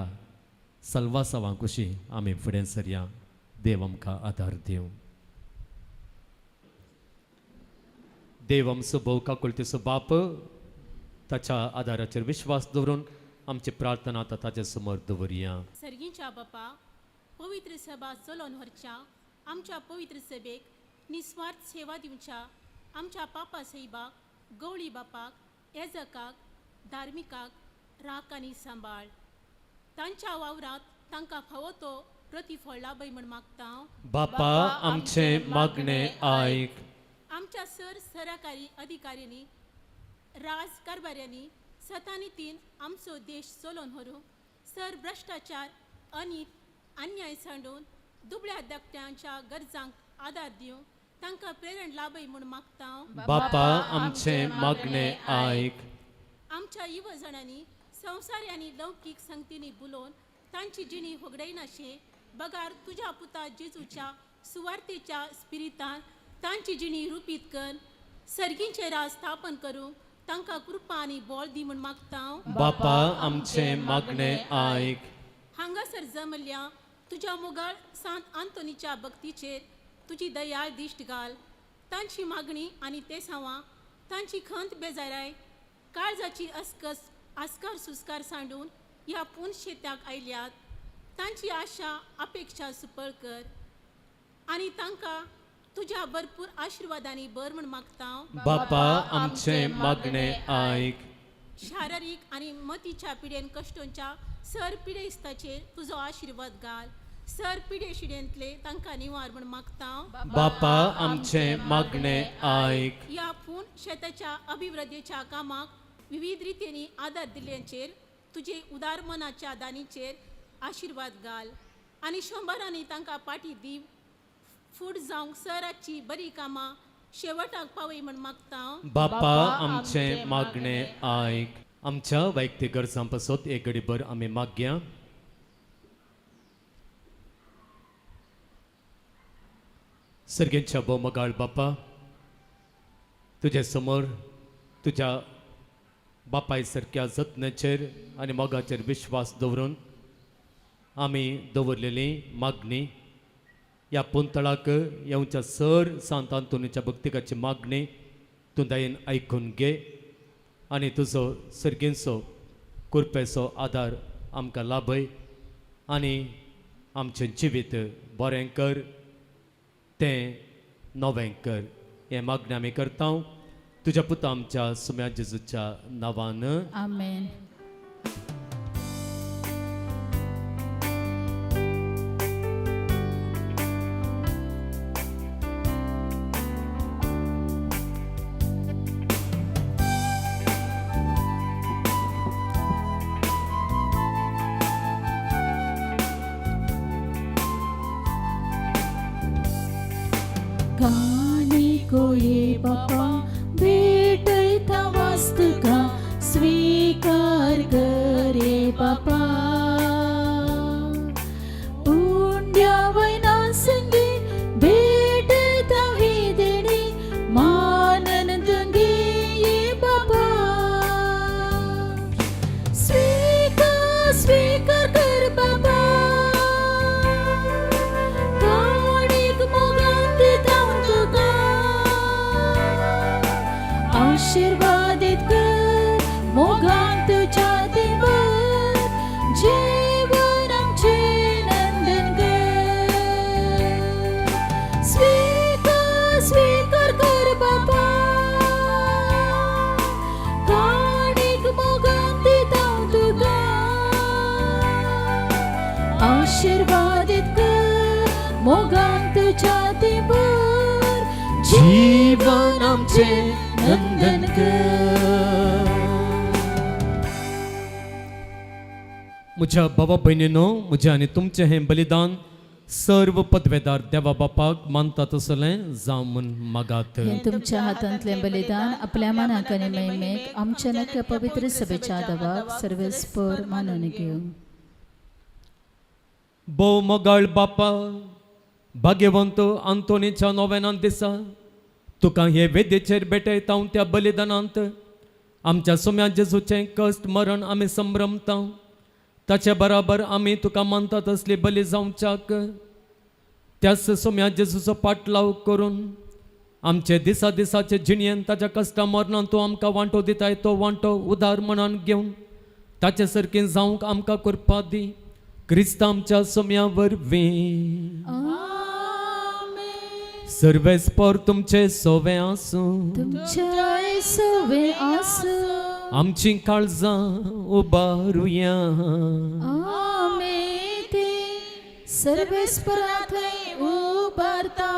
सल्वासावां कशी आमी फुडें सरया. देव आमकां आदार दिवं. देव आमचो भोव काकुळतेचो बाप ताच्या आदाराचेर विश्वास दवरून आमची प्रार्थना आतां ताचे समोर दवरया. सर्गींच्या बापा पवित्र सभा चलोवन व्हरच्या आमच्या पवित्र सभेक निस्वार्थ सेवा दिवच्या आमच्या पापा साहिबाक गवळी बापाक येजकाक धार्मिकाक राख आनी सांबाळ. तांच्या वावरांत तांकां फावो तो प्रतिफळ लाभय म्हण मागता. बापा आमचे मागणे आयक. आमच्या सरकारी अधिकाऱ्यांनी राजकारभाऱ्यांनी सतानितीन आमचो देश चलोवन व्हरूंक भ्रश्टाचार अनीत अन्याय सांडून दुबळ्या धाकट्यांच्या गरजांक आदार दिवंक तांकां प्रेरण लाभय म्हूण मागता. बापा आमचे मागणे आयक. आमच्या युवजणांनी संवसारी आनी लौकीक संगतींनी बुलोवन तांची जिणी होगडयनाशे बगार तुज्या पुता जेजूच्या सुवार्थेच्या स्पिरितान तांची जिणी रुपीत कर सर्गींचे राज स्थापन करूंक तांकां कृपा आनी बोळ दी म्हूण मागता. बापा आमचे मागणे आयक. हांगासर जमल्या तुज्या मुगाळ सांत आंतोनीच्या भक्तीचेर तुजी दयाळ दिश्ट घाल. तांची मागणी आनी ते सावां तांची खंत बेजाराय काळजाची आस्कार सुस्कार सांडून ह्या पूर्ण शेत्याक आयल्यात. तांची आशा अपेक्षा सुपळ कर आनी तांकां तुज्या भरपूर आशिर्वादांनी बर म्हण मागता. बापा आमचे मागणे आयक. शारिरीक आनी मतीच्या पिडेन कश्टांच्या पिडेस्ताचेर तुजो आशिर्वाद घाल. पिडेशिडेंतले तांकां निवार म्हण मागता. बापा आमचे मागणे आयक. ह्या पूर्ण शेताच्या अभिवृद्धीच्या कामाक विविध रितींनी आदार दिल्यांचेर तुजे उदार मनाच्या दानीचेर आशिर्वाद घाल आनी शंभरांनी तांकां पाटी दी फूड जावंक सराची बरी कामां शेवटाक पावय म्हण मागता. बापा आमचे मागणे आयक. आमच्या वैयक्तीक गरजां पासत एक घडीभर आमी मागया. सर्गेच्या बोमगाळ बापा तुजे समोर तुज्या बापाय सारक्या जतनाचेर आनी मोगाचेर विश्वास दवरून आमी दवरलेली मागणी ह्या पुंतळाक येवच्या सांत आंतोनीच्या भक्तिकाची मागणी तूं दयेन आयकून घे आनी तुजो सर्गींचो कृपेचो आदार आमकां लाभय आनी आमचें जिवीत बरें कर तें नवें कर. हें मागणी आमी करता तुज्या पुता आमच्या सुम्या जेजूच्या नांवान. आमेन. कानिको ये बापा भेटैता वास्तुका स्वीकार करे बापा. पुण्या वैना संगे भेटैता ही देणे मानन दंगे ये बापा. स्वीकार कर बाबा. आशीर्वादित कर मोगान तुझ्या देवर जीवन आमचे नंदन कर. स्वीकार कर बाबा. काणीक मोगान दिता तुका. आशीर्वादित कर मोगान तुझ्या देवर जीवन आमचे नंदन कर. म्हज्या भावा भयणीनो म्हजें आनी तुमचें हें बलिदान सर्व पदवेदार देवा बापाक मानता तसलें जावं म्हूण मागात. हें तुमच्या हातांतलें बलिदान आपल्या मनाक आनी महिमेक आमच्या नक्या पवित्र सभेच्या देवाक सर्वेस्पर मानून घेवं. भोव मोगाळ बापा भाग्यवंत आंतोनीच्या नोवेनांत दिसा तुका हे वेदेचेर भेटयता त्या बलिदानांत आमच्या सुम्या जेजूचें कश्ट मरण आमी संभ्रमता. ताचे बराबर आमी तुका मानता तसली बली जावच्याक त्याच सुम्या जेजूचो पाटलाव करून आमचे दिसा दिसाचे जिणयेन ताच्या कश्टा मरणान तूं आमकां वांटो दिताय तो वांटो उदार मनान घेवन ताचे सारकें जावंक आमकां करपा दी क्रिस्त आमच्या सोम्या वरवीं सर्वेस्पर तुमचे सोवे आसूं तुमच्या सवे आसूं आमची काळजां उबारुया आमे ते सर्वेस्पराक उबारता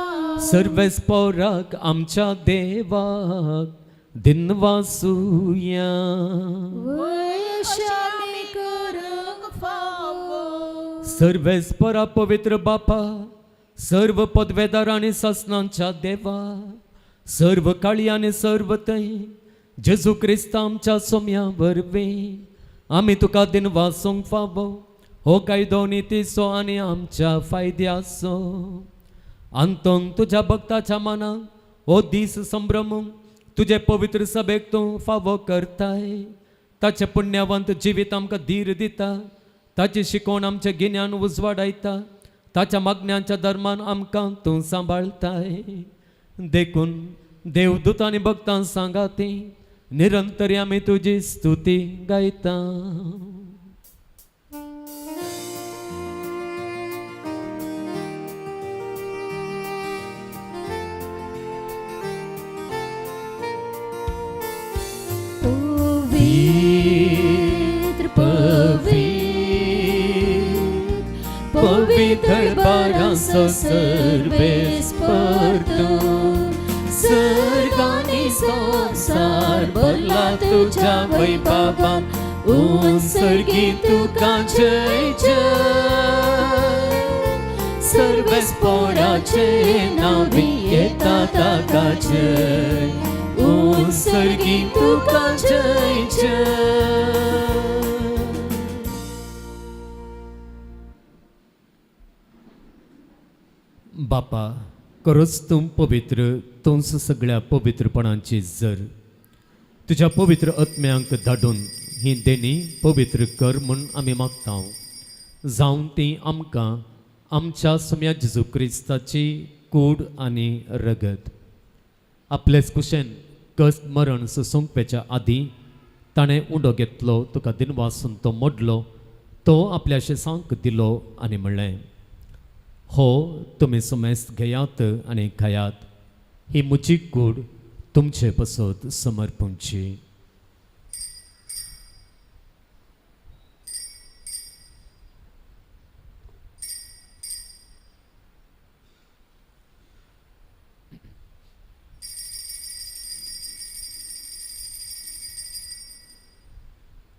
सर्वेस्पराक आमच्या देवाक दिनवासुया वयशामी करूंक फावो सर्वेस्परा पवित्र बापा सर्व पदवेदार आनी ससनांच्या देवा सर्व काळी आनी सर्व तय जेजू क्रिस्त आमच्या सोम्या वरवीं आमी तुका दिनवासूंक फावो हो कायदो नितीचो आनी आमच्या फायद्याचो अंतोन तुज्या भक्ताच्या मनाक हो दीस संभ्रमूंक तुजे पवित्र सभेक तूं फावो करताय ताचे पुण्यवंत जिवीत आमकां धीर दिता ताची शिकोवण आमचे गिन्यान उजवाडायता ताच्या मागण्यांच्या धर्मान आमकां तूं सांबाळताय देखून देवदूत आनी भक्तां सांगाती निरंतरी आमी तुजी स्तुती गायता पवित्र पवित्र पवित्र बारांचो सर्वेस्पर तूं सर्गांनी संसार भरला तुज्या वैभवान उत्सर्गी तुका जय जय सर्वेस्पराचे नावी येता ताका जय उत्सर्गी तुका जय जय बापा खरोच तूं पवित्र तूंच सगळ्या पवित्रपणांची जर तुज्या पवित्र आत्म्यांक धाडून ही देणी पवित्र कर म्हूण आमी मागता जावं ती आमकां आमच्या सोम्या जेजू क्रिस्ताची कूड आनी रगत आपलेच कुशेन कश्ट मरण सोंपच्या आदीं ताणें उंडो घेतलो तुका दिनवासून तो मोडलो तो आपल्या शेसांक दिलो आनी म्हणलें हो तुमी सुमेस्त घेयात आनी खायात ही म्हजी कूड तुमचे पसत समर्पूंची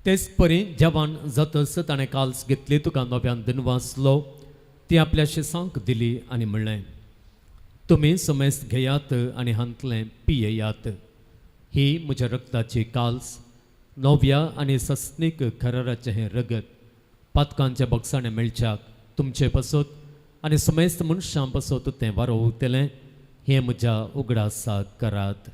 तेच परी जेवण जातस ताणें काल्स घेतली तुका नव्यान दिनवासलो ती आपल्या शिसांक दिली आनी म्हणलें तुमी समेस्त घेयात आनी हांतलें पियेयात ही म्हज्या रक्ताची काल्स नव्या आनी सस्नीक खराराचें हें रगत पातकांच्या बॉक्साणें मेळच्याक तुमचे पसत आनी समेस्त मनशां पसत तें वारो उरतलें हें म्हज्या उगडासाक करात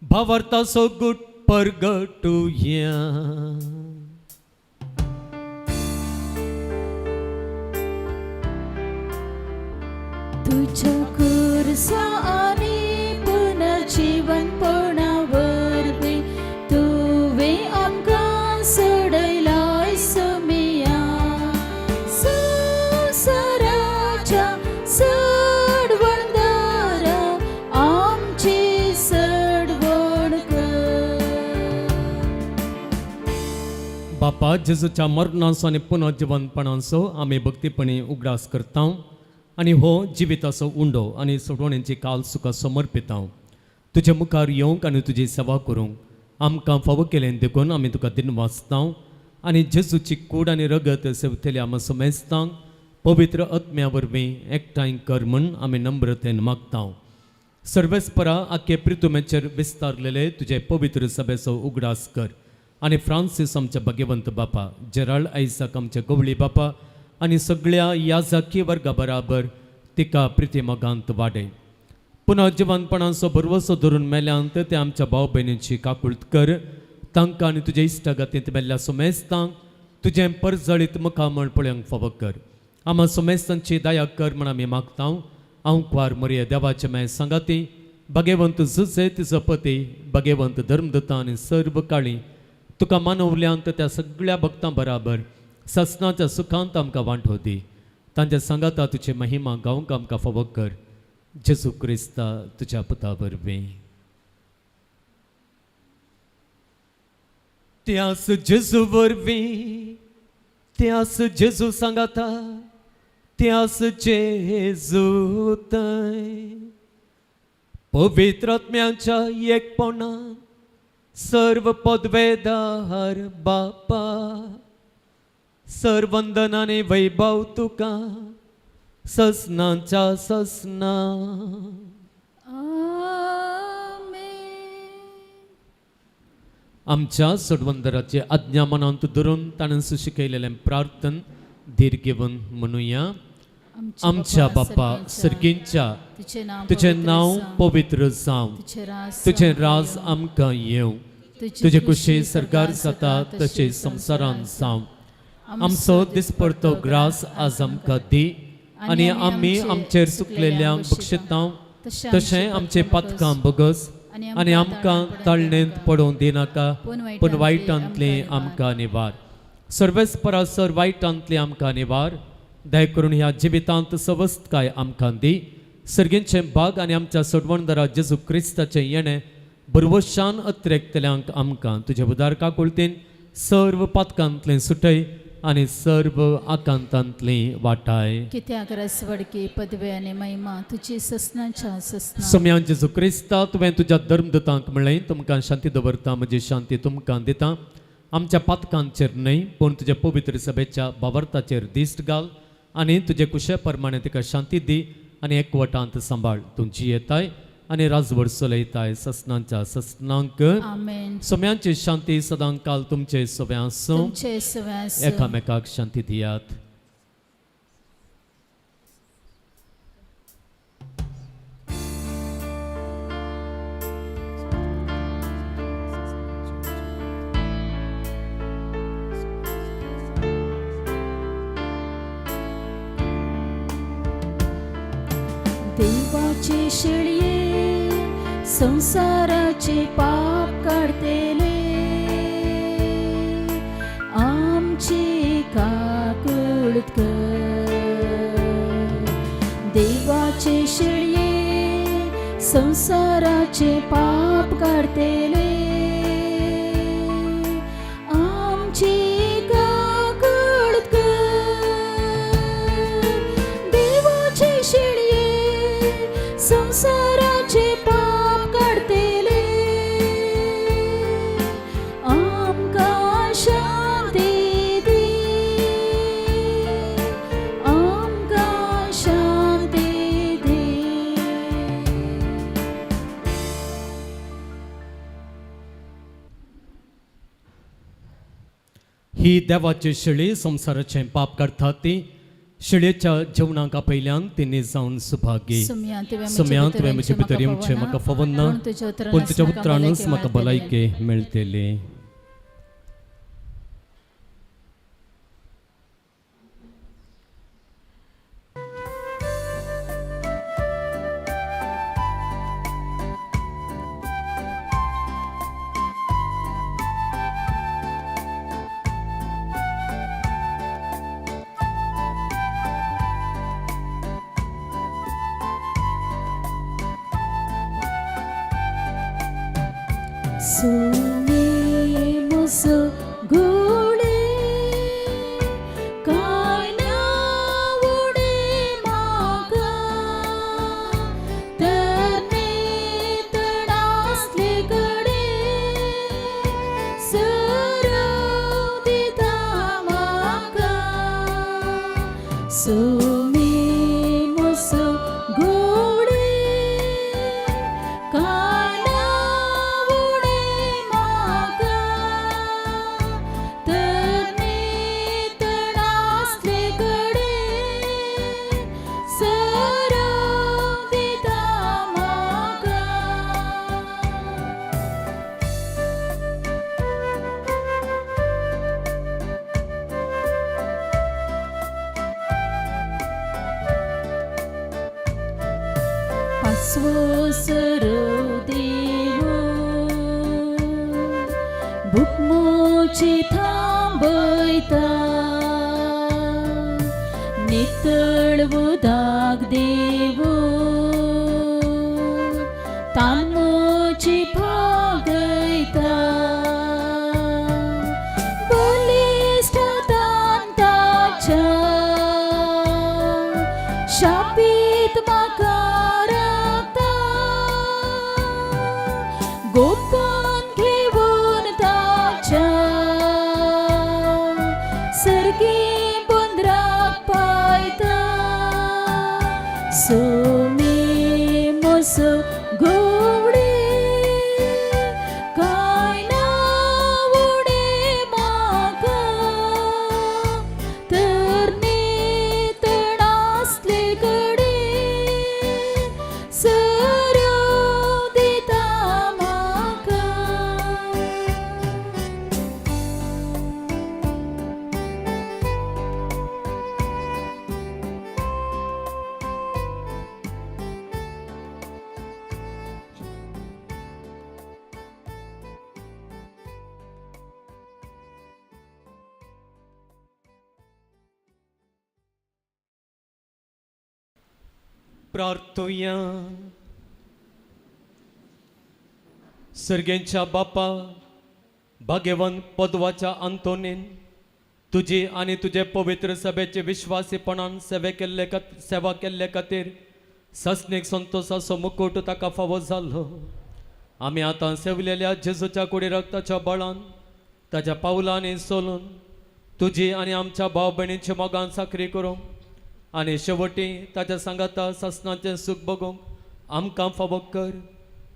भावार्था सोगुट परगटुया तुझ्या कुरसा आणि पुनर्जीवनपणावर तुवे आमकां सोडयलाय सोमिया संवसाराच्या सडवणदारा आमची बापा जेजूच्या मरणाचो आनी पुनर्जीवनपणाचो आमी भक्तीपणी उगडास करता आनी हो जिविताचो उंडो आनी सोडवणेची काल सुका समर्पिता तुजे मुखार येवंक आनी तुजी सेवा करूंक आमकां फावो केलें देखून आमी तुका दिन वाचता आनी जेजूची कूड आनी रगत सेवतली आमी समेस्तांक पवित्र आत्म्या वरवीं एकठांय कर म्हूण आमी नम्रतेन मागता सर्वेस्परा आख्खे प्रितुमेचेर विस्तारलेले तुजे पवित्र सभेचो उगडास कर आनी फ्रांसीस आमचे भाग्यवंत बापा जेराल्ड आयसाक आमचे गवळी बापा आनी सगळ्या याजाकी वर्गा बराबर तिका प्रिती मोगांत वाडय पुन्हा जिवंतपणाचो भरवसो धरून मेल्यांत ते आमच्या भाव भयणींची काकुळट कर. तांकां आनी तुज्या इश्टागतींत मेल्ल्या सुमेस्तांक तुजें परजळीत मुखामळ पळोवंक फावो कर. आम्हा सुमेस्तांची दया कर म्हण आमी मागतां. हांव कुंवार मरिया देवाचे माय सांगाती भगेवंत जुजे तिचो पती भगेवंत धर्मदत्ता आनी सर्व काळी तुका मानवल्यांत त्या सगळ्या भक्तां बराबर ससनाच्या सुखांत आमकां वांटो दी. तांच्या सांगाता तुजी महिमा गावंक आमकां फावो कर. जेजू क्रिस्ता तुज्या पुता वरवीं. त्यास जेजू वरवीं त्यास जेजू सांगाता त्यास जेजू थंय पवित्र आत्म्याच्या एकपणान सर्व पदवेदार बापा सर्वंदन आनी वैभव तुका ससनांच्या ससना. आमच्या सोडवंदराचे आज्ञा मनांत धरून ताणें शिकयलेलें प्रार्थन धीर घेवन म्हणुया. आमच्या बापा सर्गींच्या तुझें नांव पवित्र जावं. तुझें राज आमकां येवं. तुजे कुशी सरकार जाता तशें संवसारांत जावं. आमचो दिसपरतो ग्रास आज आमकां दी आनी आमी आमचेर चुकलेल्यांक बक्षितांव तशें आमचे पातकां बगस आनी आमकां ताळणेंत पडोवंक दिनाका पूण वायटांतली आमकां निवार. सर्वेस्परासर वायटांतली आमकां निवार. दया करून ह्या जिवितांत सवस्तकाय आमकां दी. सर्गींचें भाग आनी आमच्या सोडवणदारा जेजू क्रिस्ताचें येणें बरवशान अत्रेकतल्यांक आमकां तुज्या उदार काकुळतीन सर्व पातकांतलें सुटय आनी सर्व आकांतांतली वाटाय. कित्याक रसवडकी पदवे आनी महिमा तुजी ससनांच्या ससना. सोम्यान जेजू क्रिस्ता तुवें तुज्या धर्मदूतांक म्हणलें तुमकां शांती दवरता म्हजी शांती तुमकां दिता. आमच्या पातकांचेर न्हय पूण तुज्या पवित्र सभेच्या भावार्थाचेर दिश्ट घाल आनी तुजे कुशे प्रमाणे तिका शांती दी आनी एकवटांत सांबाळ. तुमची येताय आनी राजवड चलयताय ससनांच्या ससनांक. आमेन. सोम्यांची शांती सदां काल तुमचे सोव्या आसूं. तुमचे सव्या आसूं. एकामेकाक शांती दियात. देवाचे शिळये संसाराचे पाप काढतेले आमची काकुळट कर. देवाचे शिळये संसाराचे पाप काढतेले आमची काकुळट कर. देवाचे शिळये संसाराचे पाप काढतेले आमकां शांती दी. आमकां शांती दी. ही देवाची शिळी संसाराचें पाप काडटा ती शिळेच्या जेवणाक आपयल्यान तिने जावन सुभागी. सुम्या तुवें म्हजे भितर येवचें म्हाका फावो ना पूण तुज्या उतरानूच म्हाका भलायकी मेळटली. सोने मुसो गोळे काय नावडे मागा तरणे तणासले कडे सरव दिता मागा. सोने मुसो गोळे काय स्वसर देव भुकमोची थांबयता नितळ उदाक देव तानमोची भागयता बलिष्ठ तांताच्या शापित म्हाका राखता गोपान घेवन ताच्या सर्गी बंदराक पायता सोमे मोसो घोवडे काय ना उडे म्हाका तर नेतण आसले कडेन सर्यो दिता म्हाका प्रार्थुया. सर्गेंच्या बापा भाग्यवान पदवाच्या अंतोनीन तुझी आणि तुझे पवित्र सभेचे विश्वासीपणान सेवा केल्ले खातीर सस्नीक संतोषाचो मुकुट ताका फावो जाल्लो. आमी आतां सेवलेल्या जेजूच्या कुडी रक्ताच्या बळान ताच्या पावलांनी चलून तुजी आणि आमच्या भाव भयणींची मोगान साखरी करूंक आनी शेवटी ताच्या सांगाता ससनाचें सुख बगूंक आमकां फावो कर.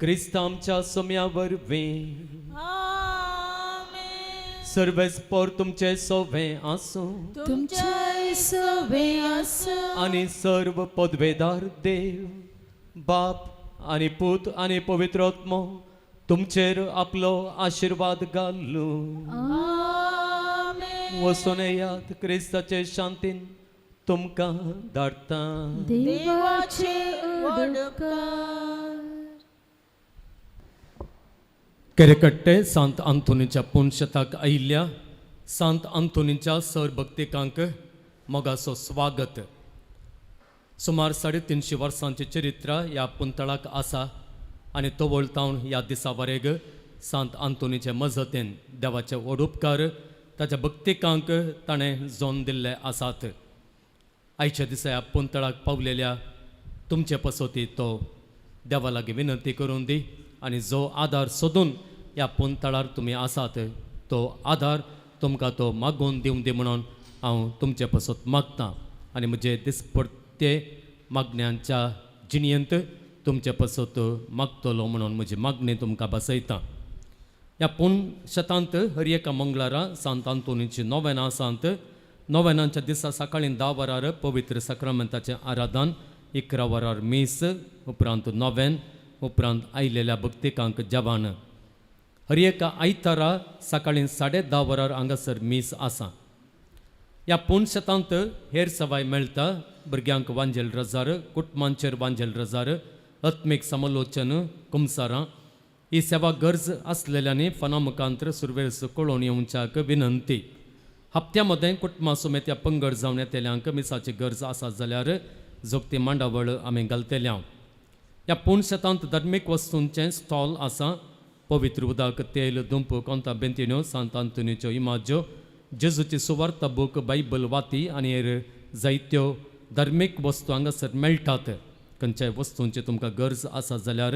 क्रिस्त आमच्या सोम्या वरवीं. सर्वेस्पर तुमचे सोवे आसूं तुमचे सवे आसूं आनी सर्व पदवेदार देव बाप आनी पूत आनी पवित्र आत्मो तुमचेर आपलो आशीर्वाद घालूं. आमेन. वचून येयात क्रिस्ताचे शांतीन तुमकां धाडटा. देवाचे उडकार. केरेकट्टे सांत आंतोनीच्या पुण्यशताक आयिल्ल्या सांत आंतोनीच्या सर भक्तिकांक मोगाचो स्वागत. सुमार 350 वर्सांचे चरित्र ह्या पुंतळाक आसा आनी तो वळतावन ह्या दिसा वरेग सांत आंतोनीचे मजतीन देवाचे ओडुपकार ताच्या भक्तिकांक ताणें जोन दिल्ले आसात. आयच्या दिसा ह्या पुंतळाक पावलेल्या तुमचे पसोती तो देवा लागीं विनंती करून दी आनी जो आदार सोदून ह्या पुंतळार तुमी आसात तो आदार तुमकां तो मागून दिवं दी म्हणून हांव तुमचे पसत मागतां आनी म्हजे दिसपट्टे मागण्यांच्या जिणयेंत तुमचे पसत मागतलो म्हणून म्हजी मागणी तुमकां बसयतां. ह्या पुण्यशतांत हर एका मंगळारा सांत आंतोनीची नोवेनां आसात. नोवेनांच्या दिसा सकाळीं 10 वरार पवित्र सक्रामेंताचें आराधन, 11 वरार मीस, उपरांत नोवेन, उपरांत आयिल्ल्या भक्तिकांक जेवण. हर एका आयतारा सकाळीं 10:30 वरार हांगासर मीस आसा. ह्या पुण्यशतांत हेर सवाय मेळटा. भुरग्यांक वांजेल रजार, कुटुंबांचेर वांजेल रजार, आत्मीक समालोचन, कुमसारां ही सेवा गरज आसलेल्यांनी फना मुखांतर सुरवेळस कळोवन येवच्याक विनंती. हप्त्यामध्ये कुटुंबा समेत ह्या पंगड जावन येतेल्यांक मिसाची गरज आसा जाल्यार जोगती मांडावळ आमी घालतेल्या. ह्या पुण्यशतांत धर्मीक वस्तूंचें स्टॉल आसा. पवित्र उदक, तेल, दुंप, कोंता बेंतिन्यो, सांत आंतोनीच्यो इमाज्यो, जेजूची सुवार्ता बूक, बायबल वाती आनी हेर जायत्यो धर्मीक वस्तू हांगासर मेळटात. खंयच्याय वस्तूंची तुमकां गरज आसा जाल्यार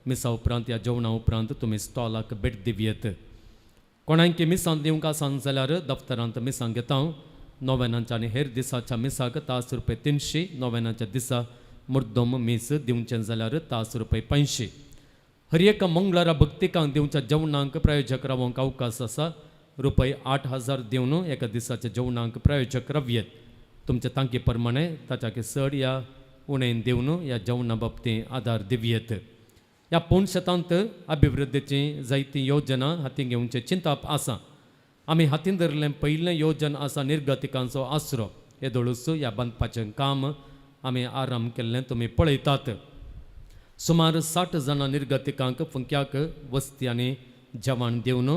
मिसा उपरांत ह्या जेवणा उपरांत तुमी स्टॉलाक भेट दिवयेत. कोणांकी मिसांत दिवंक आसात जाल्यार दफ्तरांत मिसां घेता. नोवेनांच्या आनी हेर दिसाच्या मिसाक तास रुपये 300, नोवेनांच्या दिसा मुर्दोम मीस दिवचें जाल्यार तास रुपये 500. हर एका मंगळारा भक्तिकांक दिवच्या जेवणांक प्रायोजक रावंक अवकाश आसा. रुपये 8,000 दिवन एका दिसाच्या जेवणांक प्रायोजक रावयेत. तुमच्या तांकी प्रमाणे ताच्या चड या उणें दिवन ह्या जेवणा बाबतींत आदार दिवयेत. ह्या पुण्यशतांत अभिवृद्धीची जायती योजना हातीन घेवचे चिंताप आसा. आमी हातीन धरलें पयलें योजन आसा निर्गतिकांचो आसरो. येदोळूच ह्या बांदपाचें काम आमी आराम केल्लें तुमी पळयतात. सुमार 60 जाणां निर्गतिकांक फुंक्याक वस्ती आनी जेवण दिवन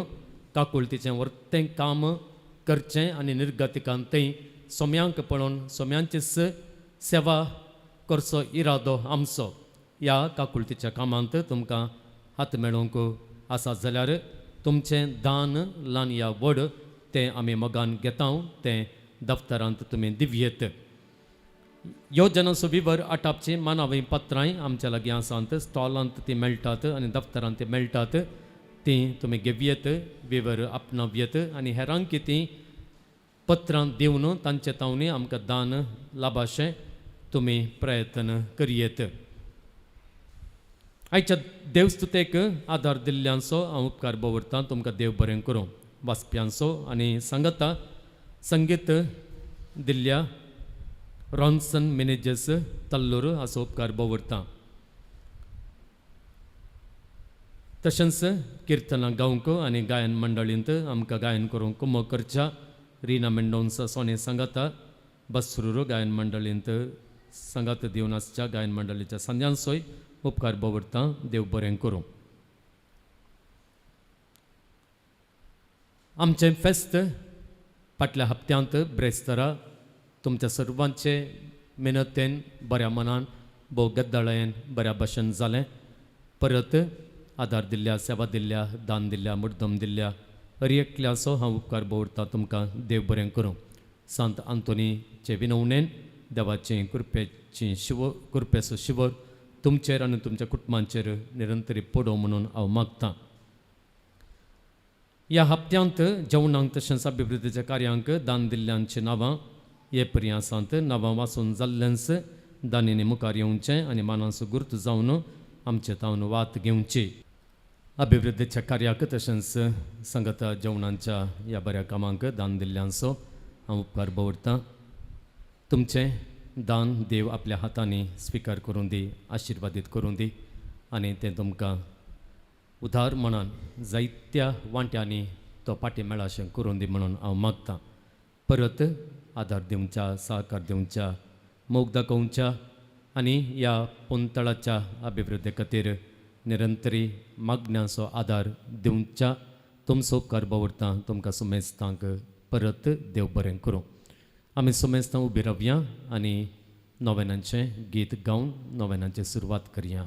काकुळतीचें वर्तें काम करचें आनी निर्गतिकांक थंय सोम्यांक पळोवन सोम्यांचीच सेवा करचो इरादो आमचो. ह्या काकुळतीच्या कामांत तुमकां हात मेळोवंक आसा जाल्यार तुमचें दान ल्हान या व्हड तें आमी मोगान घेता तें दफ्तरांत तुमी दिवयेत. योजना सुबीवर आटापची मानावी पत्रांय आमच्या लागीं आसात. स्टॉलांत ती मेळटात आनी दफ्तरांत ती मेळटात. ती तुमी घेवयेत, विवर आपणावयेत आनी हेरांक ती पत्रां दिवन तांचे तावनी आमकां दान लाभाशें तुमी प्रयत्न करियेत. आयच्या देवस्तुतेक आदार दिल्ल्यांचो हांव उपकार दवरतां. तुमकां देव बरें करूं. वाचप्यांचो आनी सांगता संगीत दिल्ल्या रॉन्सन मॅनेजर्स तल्लूर हाचो उपकार दवरतां. तशेंच किर्तनां गावंक आनी गायन मंडळींत आमकां गायन करूंक कुमो करच्या रिना मेंडोन्स सोने सांगता बसरूर गायन मंडळींत सांगात दिवन आसच्या गायन मंडळीच्या संध्यांचोय उपकार दवरतां. देव बरें करूं. आमचें फेस्त फाटल्या हप्त्यांत ब्रेस्तारा तुमच्या सर्वांचे मेहनतेन बऱ्या मनान भोव गद्दाळेन बऱ्या भाशेन जालें. परत आदार दिल्ल्या, सेवा दिल्ल्या, दान दिल्ल्या, मुद्दम दिल्ल्या हर एकल्याचो हांव उपकार दवरतां. तुमकां देव बरें करूं. सांत आंतोनीचे विनवणेन देवाची कृपेचो शिवर तुमचेर आनी तुमच्या कुटुंबांचेर निरंतरी पडो म्हणून हांव मागतां. ह्या हप्त्यांत जेवणांक तशेंच अभिवृद्धीच्या कार्यांक दान दिल्ल्यांची नांवां हे परी आसात. नांवां वाचून जाल्लेंच दानिनी मुखार येवचें आनी मानाचो गुर्त जावन आमचे तावन वात घेवची. अभिवृद्धीच्या कार्याक तशेंच संगता जेवणांच्या ह्या बऱ्या कामांक दान दिल्ल्यांचो हांव उपकार दवरतां. तुमचें दान देव आपल्या हातांनी स्विकार करूं दी, आशिर्वादीत करूं दी आनी तें तुमकां उदार मनान जायत्या वांट्यांनी तो पाटी मेळाशें करूं दी म्हणून हांव मागतां. परत आदार दिवच्या, सहकार दिवच्या, मोग दाखोवच्या आनी ह्या पोंतळाच्या अभिवृद्धी खातीर निरंतरी मागण्याचो आदार दिवच्या तुमचो उपकार दवरतां. तुमकां सुमेस्तांक परत देव बरें करूं. आमी सुमेस्तां उबी रावया आनी नोवेनांचें गीत गावन नोवेनांची सुरवात करया.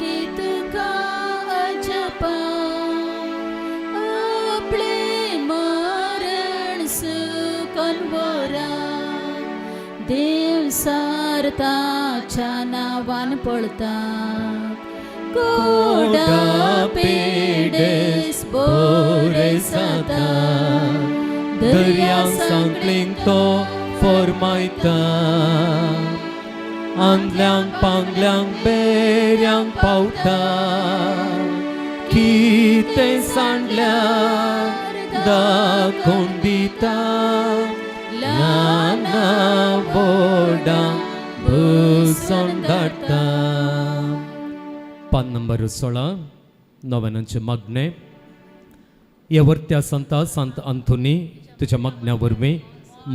गीत का अजपा आपले मरण सुकनवरा देव सारताच्या नावान पळतात. कोडा पेडेस बोरे जाता दर्यां सांकळींक तो फॉर्मायता. आंदल्यांक पांगल्यांक बेऱ्यांक पावता. कितें सांडल्यार दाखोवन दिता. ल्हाना व्हडांक बसून धाडटा. पान नंबर 16 नोवेनांचे मागणे. ह्या वर्त्या संता सांत आंतोनी तुज्या मागण्या वरवीं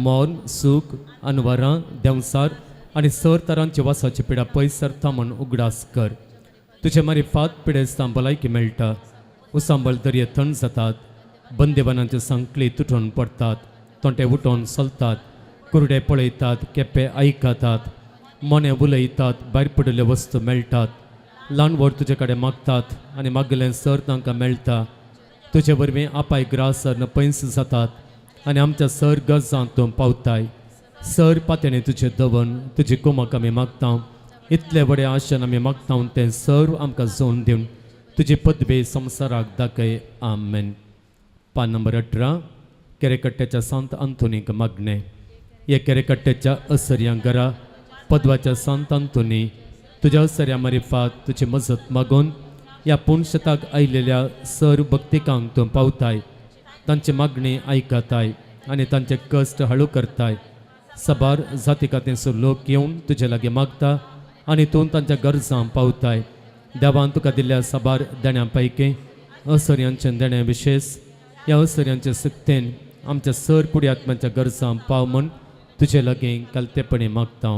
मोन, सूख, अनवरां, देंवसार आनी सर तरांची वासाची पिडा पयस सरता म्हूण उगडास कर. तुजे मारिफात पिडेस्तां भलायकी मेळटा. उसांबळ दर्या थंड जातात. बंदिवानांच्यो सांकळी तुटून पडटात. तोंटे उठोवन चलतात. कुरडे पळयतात. केपें आयकतात. मोने उलयतात. भायर पडिल्ल्यो वस्तू मेळटात. ल्हान व्हड तुजे कडेन मागतात आनी मागलें सर तांकां मेळटा. तुजे वरवीं आपाय ग्रासर पयस जातात आनी आमच्या सर गजांत तूं पावताय. सर पात्यानी तुजें दवन तुजी कुमक आमी मागता. इतले व्हडे आशेन आमी मागता तें सर आमकां जोन दिवन तुजी पदवी संवसाराक दाखय. आमेन. पान नंबर 18 केरेकट्ट्याच्या सांत आंतोनीक मागणे. हे केरेकट्ट्याच्या असर्या घरा पदवाच्या सांत आंतोनी तुज्या असर्या मारिफात तुजी मजत मागून ह्या पुणशताक आयिल्ल्या सर भक्तिकांक तूं पावताय. तांची मागणी आयकताय आनी तांचे कश्ट हळू करताय. सबार जाती खातीरचो लोक येवन तुजे लागीं मागता आनी तूं तांच्या गरजां पावताय. देवान तुका दिल्ल्या साबार देण्यां पैकी असर्यांचे देणे विशेष ह्या असर्यांचे सक्तेन आमच्या सर कुडियात्म्यांच्या गरजां पाव म्हूण तुजे लागीं कलतेपणी मागता.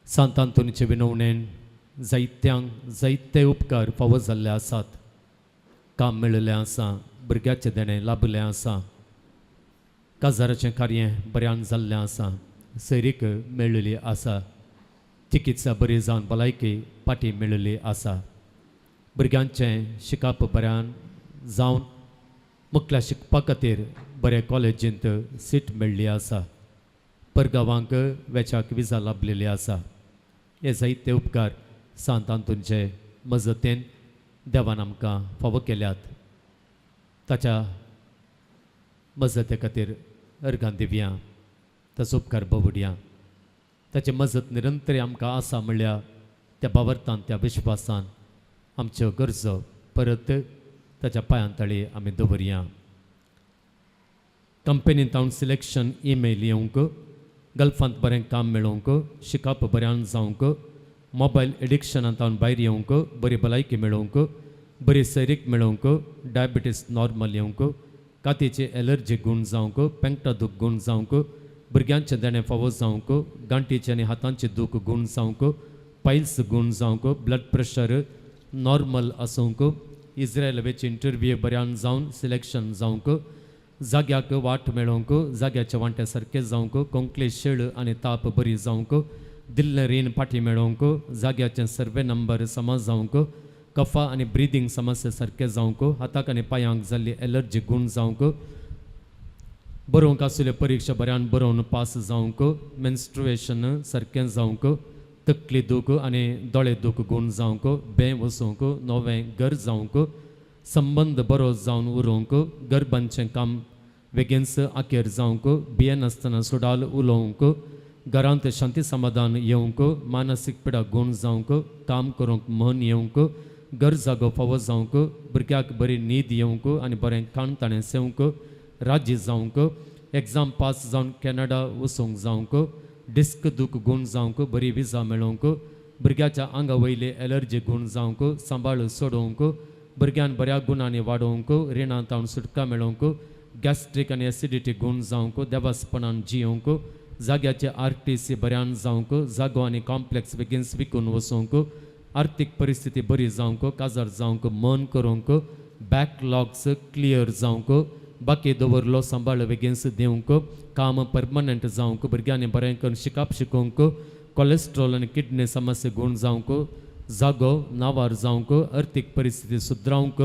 सांत आंतोनीचे विनवणेन जायत्यांक जायते उपकार फावो जाल्ले आसात. काम मेळिल्लें आसा, भुरग्याचें देणें लाभलें आसा, काजाराचें कार्य बऱ्यान जाल्लें आसा, सैरीक मेळिल्ली आसा, चिकित्सा बरी जावन भलायकी पाटी मेळिल्ली आसा, भुरग्यांचें शिकप बऱ्यान जावन मुखल्या शिकपा खातीर बरे कॉलेजींत सीट मेळ्ळी आसा, परगांवांक वेचाक विजा लाभलेली आसा. हे जायते उपकार सांत आंतोनचे मजतीन देवान आमकां फावो केल्यात. ताच्या मजते खातीर अर्गां दिवया, ताचो उपकार भोवडया. ताची मजत निरंतर आमकां आसा म्हणल्या त्या बावर्तान त्या विश्वासान आमच्यो गरजो परत ताच्या पांयांतळी आमी दवरया. कंपनींत हांव सिलेक्शन ईमेल येवंक, गल्फांत बरें काम मेळोवंक, शिकप बऱ्यान जावंक, मोबायल एडिक्शनांत हांव भायर येवंक, बरी भलायकी मेळोवंक, बरी सैरीक मेळोवंक, डायबिटीस नॉर्मल येवंक, कातीची एलर्जी गूण जावंक, पेंगटा दूख गूण जावंक, भुरग्यांचें देणें फावो जावंक, गांठीचें आनी हातांचें दूख गूण जावंक, पायल्स गूण जावंक, ब्लड प्रेशर नॉर्मल आसूंक, इज्रायल वेची इंटरव्यू बऱ्यान जावन सिलेक्शन जावंक, जाग्याक वाट मेळोवंक, जाग्याचे वांटे सारके जावंक, कोंकली शेळ आनी ताप बरी जावंक, दिल्लें रीण पाटी मेळोवंक, जाग्याचें सर्वे नंबर समा जावंक, कफा आनी ब्रिदींग समस्या सारके जावंक, हाताक आनी पांयांक जाल्ली एलर्जी गूण जावंक, बरोवंक आशिल्ल्यो परिक्षा बऱ्यान बरोवन पास जावंक, मेन्स्ट्रुएशन सारकें जावंक, तकली दूख आनी दोळे दूख गूण जावंक, बें वसूंक, नवें घर जावंक, संबंद बरो जावन उरोवंक, गर्भांचें काम बेगीनच आखेर जावंक, भियेनासतना सुडाल उलोवंक, घरांत शांती समाधान येवंक, मानसीक पिडा गूण जावंक, काम करूंक मन येवंक, घर जागो फावो जावंक, भुरग्याक बरी न्हीद येवंक आनी बरें काणताणें सेवंक, राज्य जावंक, एग्जाम पास जावन कॅनडा वचूंक जावंक, डिस्क दूख गूण जावंक, बरी विजा मेळोवंक, भुरग्याच्या आंगा वयली एलर्जी गूण जावंक, सांबाळ सोडोवंक, भुरग्यान बऱ्या गुणांनी वाडोवंक, रिणांत हांव सुटका मेळोवंक, गॅस्ट्रीक आनी एसिडिटी गूण जावंक, देवासपणान जियोवंक, जाग्याचे RTC बऱ्यान जावंक, जागो आनी कॉम्प्लेक्स बेगीनच विकून वचोवंक, आर्थीक परिस्थिती बरी जावंक, काजार जावंक, मन करूंक, बॅकलॉग्स क्लियर जावंक, बाकी दवरलो सांबाळ बेगीनच दिवंक, काम परमनंट जावंक, भुरग्यांनी बरें करून शिकप शिकोवंक, कोलेस्ट्रॉल आनी किडनी समस्या गूण जावंक, जागो नावार जावंक, आर्थीक परिस्थिती सुदरावंक,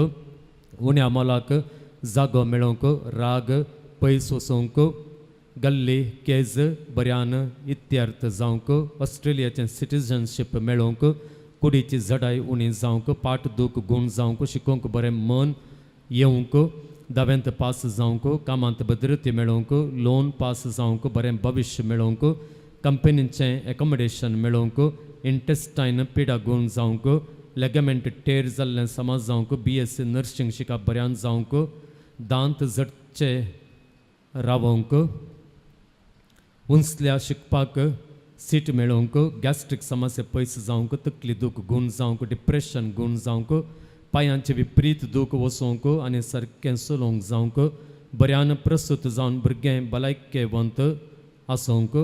उण्या मोलाक जागो मेळोवंक, राग पयस वचोवंक, गल्ली केज बऱ्यान इत्यार्थ जावंक, ऑस्ट्रेलियाचें सिटीजनशीप मेळोवंक, कुडीची जडाय उणी जावंक, पाट दूख गूण जावंक, शिकोवंक बरें मन येवंक, दावेंत पास जावंक, कामांत भद्रती मेळोवंक, लोन पास जावंक, बरें भविश्य मेळोवंक, कंपनीचें एकोमोडेशन मेळोवंक, इंटेस्टायन पिडा गूण जावंक, लेगमेंट टेर जाल्लें समज जावंक, BSc नर्सींग शिकप बऱ्यान जावंक, दांत जडचे रावंक, उंचल्या शिकपाक सीट मेळोवंक, गॅस्ट्रीक समस्या पयस जावंक, तकली दूख गूण जावंक, डिप्रेशन गूण जावंक, पांयांचे विपरीत दूख वचोवंक आनी सारकें चलोवंक जावंक, बऱ्यान प्रसूत जावन भुरगें भलायकेवंत आसूंक,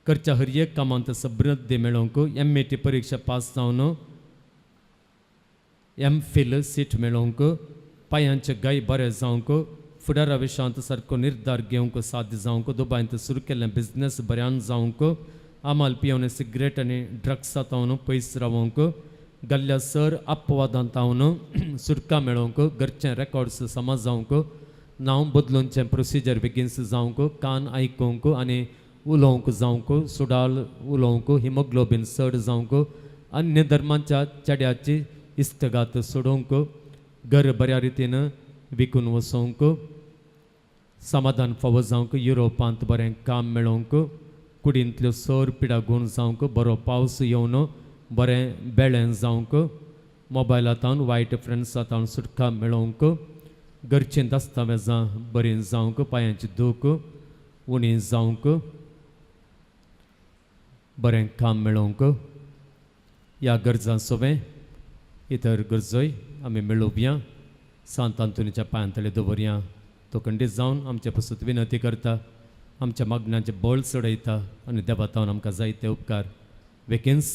करच्या हर एक कामांत समृद्धी मेळोवंक, MAT परीक्षा पास जावन MPhil सीट मेळोवंक, पांयांचे गाय बरें जावंक, फुडारा विशयांत सारको निर्धार घेवंक साध्य जावंक, दुबायंत सुरू केल्लें बिझनेस बऱ्यान जावंक, आमाल पियोवन सिगरेट आनी ड्रग्सांतावन पयस रावंक, गल्ल्या सर अपवादांतावन सुटका मेळोवंक, घरचें रेकॉर्ड्स समज जावंक, नांव बदलूनचें प्रोसिजर बेगीनच जावंक, कान आयकूंक आनी उलोवंक जावंक, सुडाल उलोवंक, हिमोग्लोबीन चड जावंक, अन्य धर्मांच्या चेड्याची इश्तगात सोडोवंक, घर बऱ्या रितीन विकून वचोवंक, समाधान फावो जावंक, युरोपांत बरें काम मेळोवंक, कुडींतल्यो सर पिडा गूण जावंक, बरो पावस येवन बरें बेळें जावंक, मोबायलांतावन वायट फ्रेंड्सांतावन सुटका मेळोवंक, घरचीं दस्तावेजां बरीं जावंक, पांयांची दूख उणी जावंक, बरें काम मेळोवंक, या गरजां सोबे इतर गरजोय आमी मेळोवया. सांत आंतोनीच्या पांयांतळे दवरया. तो खंडीत जावन आमचे पासून विनंती करता, आमच्या मागण्यांचे बळ चडयता आनी देवातावन आमकां जायते उपकार वेकेन्स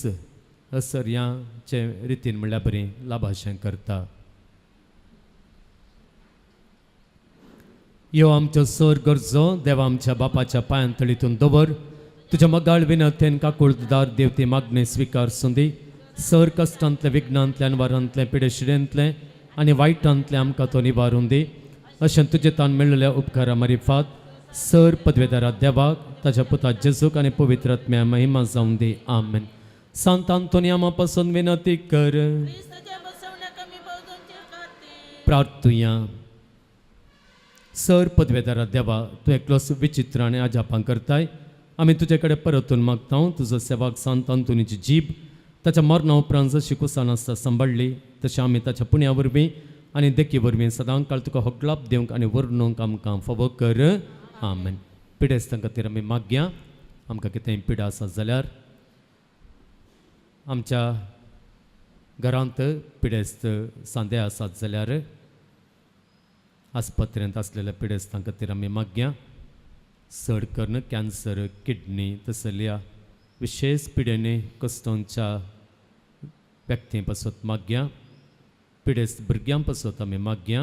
असर्याचे रितीन म्हणल्यार बरी लाभाशें करता. यो आमच्यो सर गरजो देवा आमच्या बापाच्या पांयांतळीतून दवर. तुज्या मोगाळ विनंतेन काकुळदार देवते मागणे स्विकार सुंदी. सर कश्टांतले विघ्नांतल्यान वारांतले पिडेशिडेंतले आनी वायटांतले आमकां तो निवारून दी. अशें तुजे तान मेळिल्ल्या उपकारा मारिफात सर पदवेदारा देवाक ताच्या पुता जेजूक आनी पवित्र आत्म्या महिमा जावं दी. आमेन. सांत आंतोनियामा पासून विनंती कर. प्रार्थुया. सर पदवेदारा देवा तूं एकलोच विचित्र आनी आजापां करताय. आमी तुजे कडेन परतून मागता तुजो सेवाक सांत आंतोनीची जीब ताच्या मरणा उपरांत जशी कुसान आसता सांबाळली तशी आमी ताच्या पुण्या वरवीं आनी देखी वरवीं सदां काळ तुका होगलाप दिवंक आनी वर्णूंक आमकां फावो कर. आमेन. पिडेस्तां खातीर आमी मागया. आमकां कितेंय पिडा आसा जाल्यार आमच्या घरांत पिडेस्त सांदे आसात जाल्यार आस्पत्रेंत आसलेल्या पिडेस्तां खातीर आमी मागया. सड कर्ण कॅन्सर किडनी तसल्या विशेष पिडेनी कस्तोंच्या व्यक्तीं पासत मागया. पिडेस्त भुरग्यां पासत आमी मागया.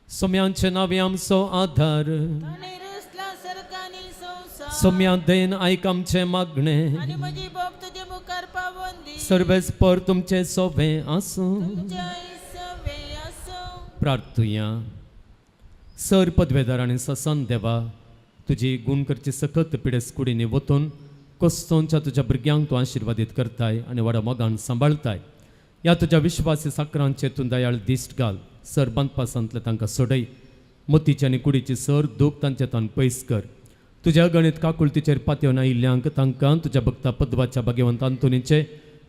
सोम्यांचे नांवे आमचो आधार. सोम्या देन आयक आमचे मागणे. सर्वेस्पर तुमचे सोवे आसूं. प्रार्थुया. सर पदवेदार आनी ससन देवा तुजी गुण करची सखत पिडेस कुडींनी वतून कस्तोंच्या तुज्या भुरग्यांक तूं आशिर्वादीत करताय आनी व्हडा मोगान सांबाळताय. ह्या तुज्या विश्वासी साकरांचेर तूं दयाळ दिश्ट घाल. सर बांदपासांतले तांकां सोडय. मोतीची आनी कुडीची सर दूख तांचे तान पयस कर. तुज्या गणीत काकुळतीचेर पातयेवन आयिल्ल्यांक तांकां तुज्या भक्ता पद्वाच्या भाग्यवंत आंतोनीचे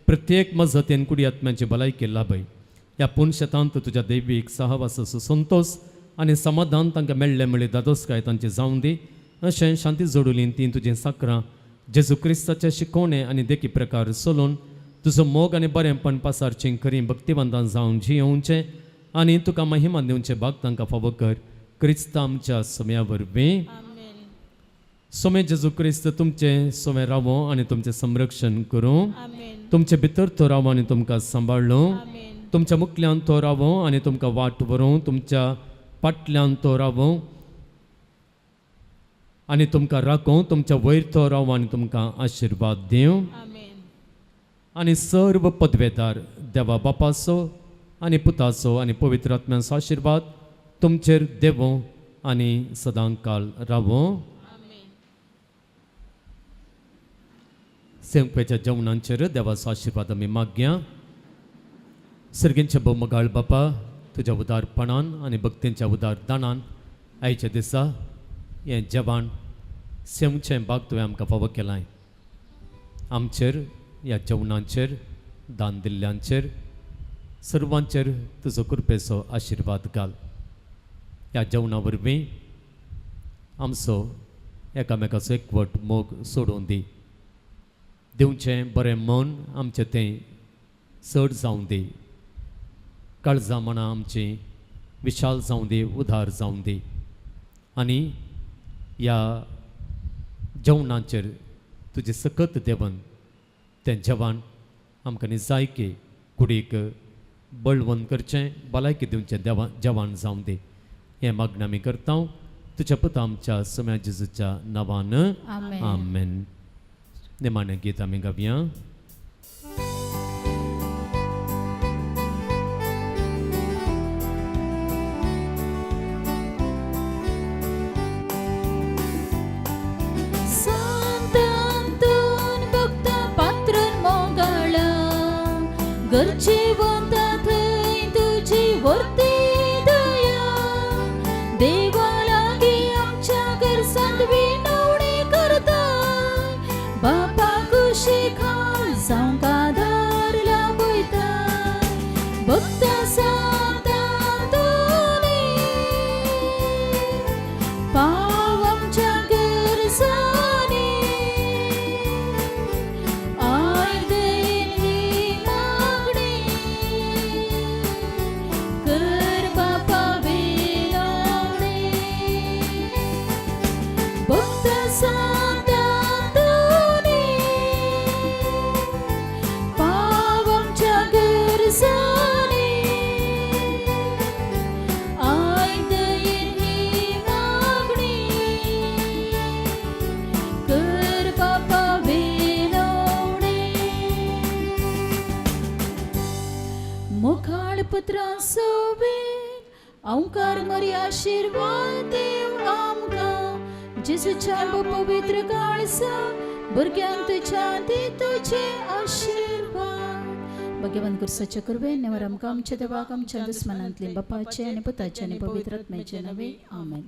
प्रत्येक मजतेन कुडी आत्म्याची भलायकी लाभय. ह्या पुणशेतांत तुज्या दैवीक सहवासाचो संतोष आनी समाधान तांकां मेळ्ळे मेळ्ळे दादोसकाय तांचे जावं दी. अशें शांती जोडुलीन ती तुजें साकरां जेजू क्रिस्ताचे शिकोवणे आनी देखी प्रकार चलोवन तुजो मोग आनी बरेंपण पासारचें खरी भक्तिवंतां जावन जियोवचें आनी तुका महिमा दिवचे भाग तांकां फावो कर. क्रिस्ता आमच्या सोम्या वरवीं. सोमे जेजू क्रिस्त तुमचे सोमे रावो आनी तुमचें संरक्षण करूं. तुमचे भितर तो रावो आनी तुमकां सांबाळूं. तुमच्या मुखल्यान तो रावो आनी तुमकां वाट व्हरूं. तुमच्या फाटल्यान तो रावो आनी तुमकां राखूं. तुमच्या वयर तो रावो आनी तुमकां आशिर्वाद दिवं. आनी सर्व पदवेदार देवा बापाचो आनी पुताचो आनी पवित्र आत्म्याचो आशिर्वाद तुमचेर देवो आनी सदां काल रावो. सेवकेच्या जेवणांचेर देवाचो आशिर्वाद आमी मागया. सर्गींचे मोगाळ बापा तुज्या उदारपणान आनी भक्तींच्या उदार दानान आयच्या दिसा हें जेवण सेवचें भाग तुवें आमकां फावो केलाय. आमचेर ह्या जेवणांचेर दान दिल्ल्यांचेर सर्वांचेर तुजो कृपेचो आशिर्वाद घाल. ह्या जेवणा वरवीं आमचो एकामेकाचो एकवट मोग सोडून दी. दिवचें बरें मन आमचें तें चड जावं दी. काळजां मनां आमची विशाल जावं दी. उदार जावं दी. आनी ह्या जेवणाचेर तुजें सकत देवन तें जेवण आमकां निजायकी कुडीक बळवंत करचें भलायकी दिवचें जेवण जावं दी. हें मागणें आमी करता तुज्या पुता आमच्या सोम्या जेजूच्या नांवान. आमेन. निमाणें गीत आमी गावया. घरची वंता थंय तुजी वर्ती दया. देवा लागीं आमच्या घरसांत विनवणी करता. बापा कुशी खाव काळपत्रा सोबीत ओंकार मरी आशीर्वाद देव आमकां जेजूच्या पवित्र काळसा भुरग्यांक तुज्या दी तुझे आशीर्वाद भगवान कुर्साच्या कुरवेन नेवर आमकां आमच्या देवाक आमच्या दुस्मनांतले बापाचे आनी पुताचे आनी पवित्र आत्म्याचे नवे आमेन.